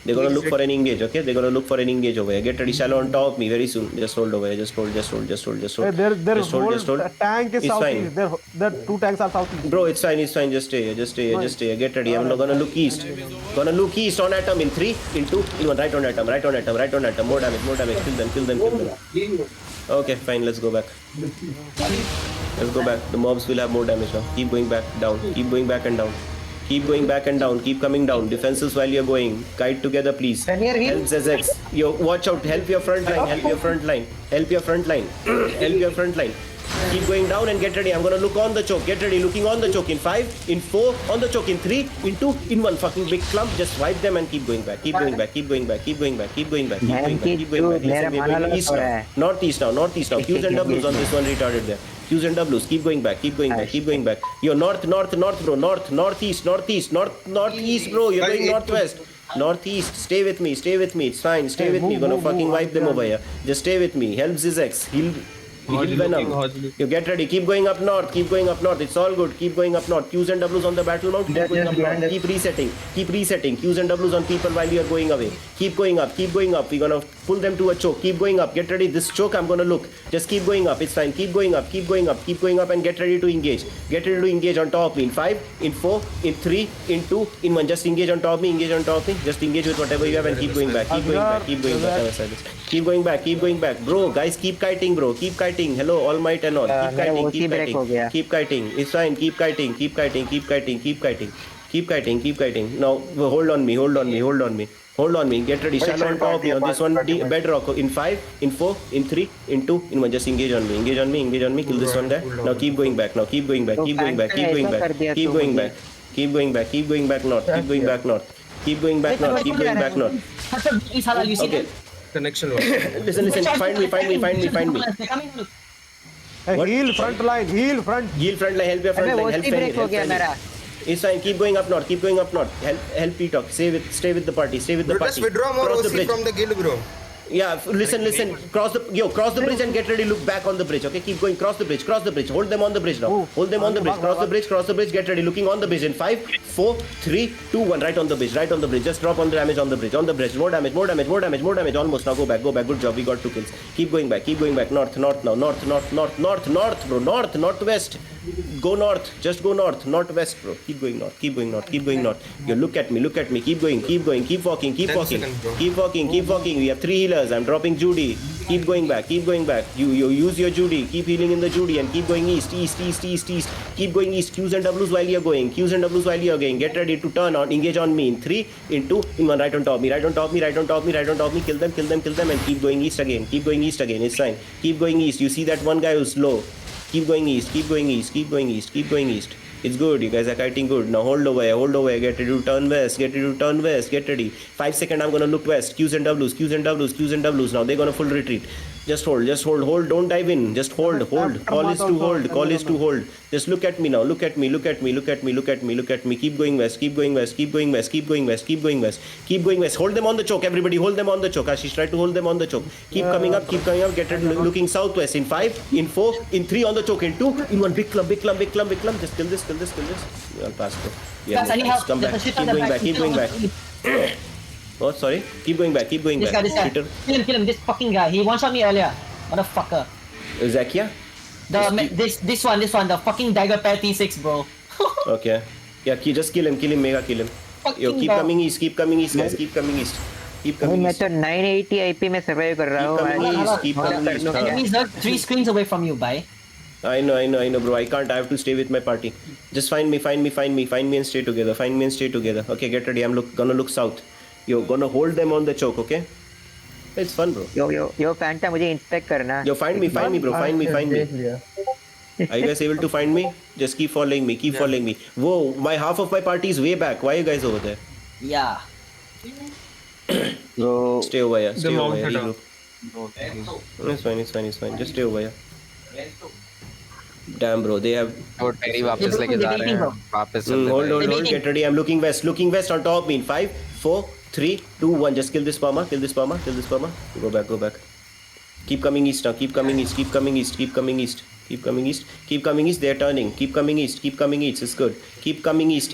They're gonna look for an engage, okay? Over here. Get ready. Shallow on top of me very soon. Just hold over here. Just hold. Hey, their whole tank is southeast. Their 2 tanks are southeast. Bro, it's fine. Just stay here. Get ready. I'm gonna look east. On Atom in 3, in 2, in 1. Right on Atom. More damage. Kill them. Okay, fine. Let's go back. The mobs will have more damage now. Keep going back down. Keep coming down. Defenses while you're going. Guide together, please. Help ZX. Yo, watch out. Help your front line. Keep going down and get ready. I'm gonna look on the choke. Get ready. Looking on the choke in 5, in 4, on the choke in 3, in 2, in 1. Fucking big clump. Just wipe them and keep going back. Keep going back. Keep going back. Keep going back. Keep going back. Keep going back. Keep going back. Listen, we're going east now. Northeast now. Northeast now. Qs and Ws on this one retarded there. Qs and Ws. Keep going back. Keep going back. Keep going back. You're north, bro. North, northeast, northeast, bro. You're going northwest. Northeast. Stay with me. Stay with me. It's fine. Stay with me. Gonna fucking wipe them over here. Just stay with me. Help Zizek. He'll Venom. You get ready. Keep going up north. Keep going up north. It's all good. Keep going up north. Qs and Ws on the battle mount. Keep going up north. Keep resetting. Keep resetting. Qs and Ws on people while you are going away. Keep going up. Keep going up. We're gonna pull them to a choke. Keep going up. Get ready. This choke I'm gonna look. Just keep going up. It's fine. Keep going up. Keep going up. Keep going up and get ready to engage. Get ready to engage on top of me. In 5, in 4, in 3, in 2, in 1. Just engage on top of me. Engage on top of me. Just engage with whatever you have and keep going back. Keep going back. Keep going back. Keep going back. Keep going back. Bro, guys, keep kiting, bro. Keep kiting. Hello, all might and all. Keep kiting. Keep kiting. Keep kiting. It's fine. Keep kiting. Keep kiting. Keep kiting. Keep kiting. Keep kiting. Keep kiting. Now, hold on me. Hold on me. Hold on me. Hold on me. Get ready. Stand on top of me on this one. Bedrock. In 5, in 4, in 3, in 2, in 1. Just engage on me. Engage on me. Engage on me. Kill this one guy. Now keep going back. Now keep going back. Keep going back. Keep going back. Keep going back. Keep going back. Keep going back north. Keep going back north. Keep going back north. Keep going back north. Okay. Connection. Listen. Find me. Hey, heal front line. Heal front. Heal front line. Help your front line. Help friendly. It's fine. Keep going up north. Keep going up north. Help P-Talk. Stay with the party. Stay with the party. Just withdraw more OC from the guild, bro. Yeah, listen. Cross the bridge and get ready. Look back on the bridge. Okay, keep going. Cross the bridge. Hold them on the bridge now. Hold them on the bridge. Cross the bridge. Get ready. Looking on the bridge in 5, 4, 3, 2, 1. Right on the bridge. Just drop on the damage on the bridge. More damage. Almost. Now go back. Good job. We got 2 kills. Keep going back. North now. North, bro. Northwest. Go north. Just go north. Northwest, bro. Keep going north. You look at me. Keep going. Keep walking. Keep walking. We have 3 healers. I'm dropping Judy. Keep going back. You use your Judy. Keep healing in the Judy and keep going east. Keep going east. Qs and Ws while you're going. Get ready to turn on. Engage on me in 3, in 2, in 1. Right on top of me. Kill them and keep going east again. It's fine. Keep going east. You see that one guy who's low. Keep going east. It's good. You guys are kiting good. Now hold over here. Get ready to turn west. Get ready. 5 seconds. I'm gonna look west. Qs and Ws. Now they're gonna full retreat. Just hold. Don't dive in. Just hold. Call is to hold. Just look at me now. Look at me. Keep going west. Keep going west. Hold them on the choke. Everybody hold them on the choke. Ashish, try to hold them on the choke. Keep coming up. Get ready. Looking southwest in 5, in 4, in 3 on the choke. In 2, in 1. Big clump. Just kill this. I'll pass through. Yeah, Guys, I need help. come back. There's a shit Keep on the going back. back. Oh, sorry. Keep going back. This guy. Peter. Kill him. This fucking guy. He one-shot me earlier. Motherfucker. Zakia? This one. The fucking dagger pair T6, bro. Okay. Yeah, just kill him. Mega kill him. Yo, keep coming east, guys. Keep coming east. मैं तो 980 IP में survive कर रहा हूँ. Keep coming east. Enemies are 3 screens away from you, bye. I know, bro. I can't. I have to stay with my party. Just find me and stay together. Okay, get ready. I'm gonna look south. You're gonna hold them on the choke, okay? It's fun, bro. Yo, Fanta, मुझे inspect करना. Yo, find me, bro. Find me. Are you guys able to find me? Just keep following me. Whoa, half of my party is way back. Why are you guys over there? Yeah. Bro, Stay over here. Regroup. It's fine. Just stay over here. Damn, bro. They have. टेरी वापस लेके जा रहे हैं. वापस चल रहे हैं. Hold. Get ready. I'm looking west on top of me. 5, 4, 3, 2, 1. Just kill this farmer. Go back. Keep coming east now. Keep coming east. They're turning. Keep coming east. It's good. Keep coming east.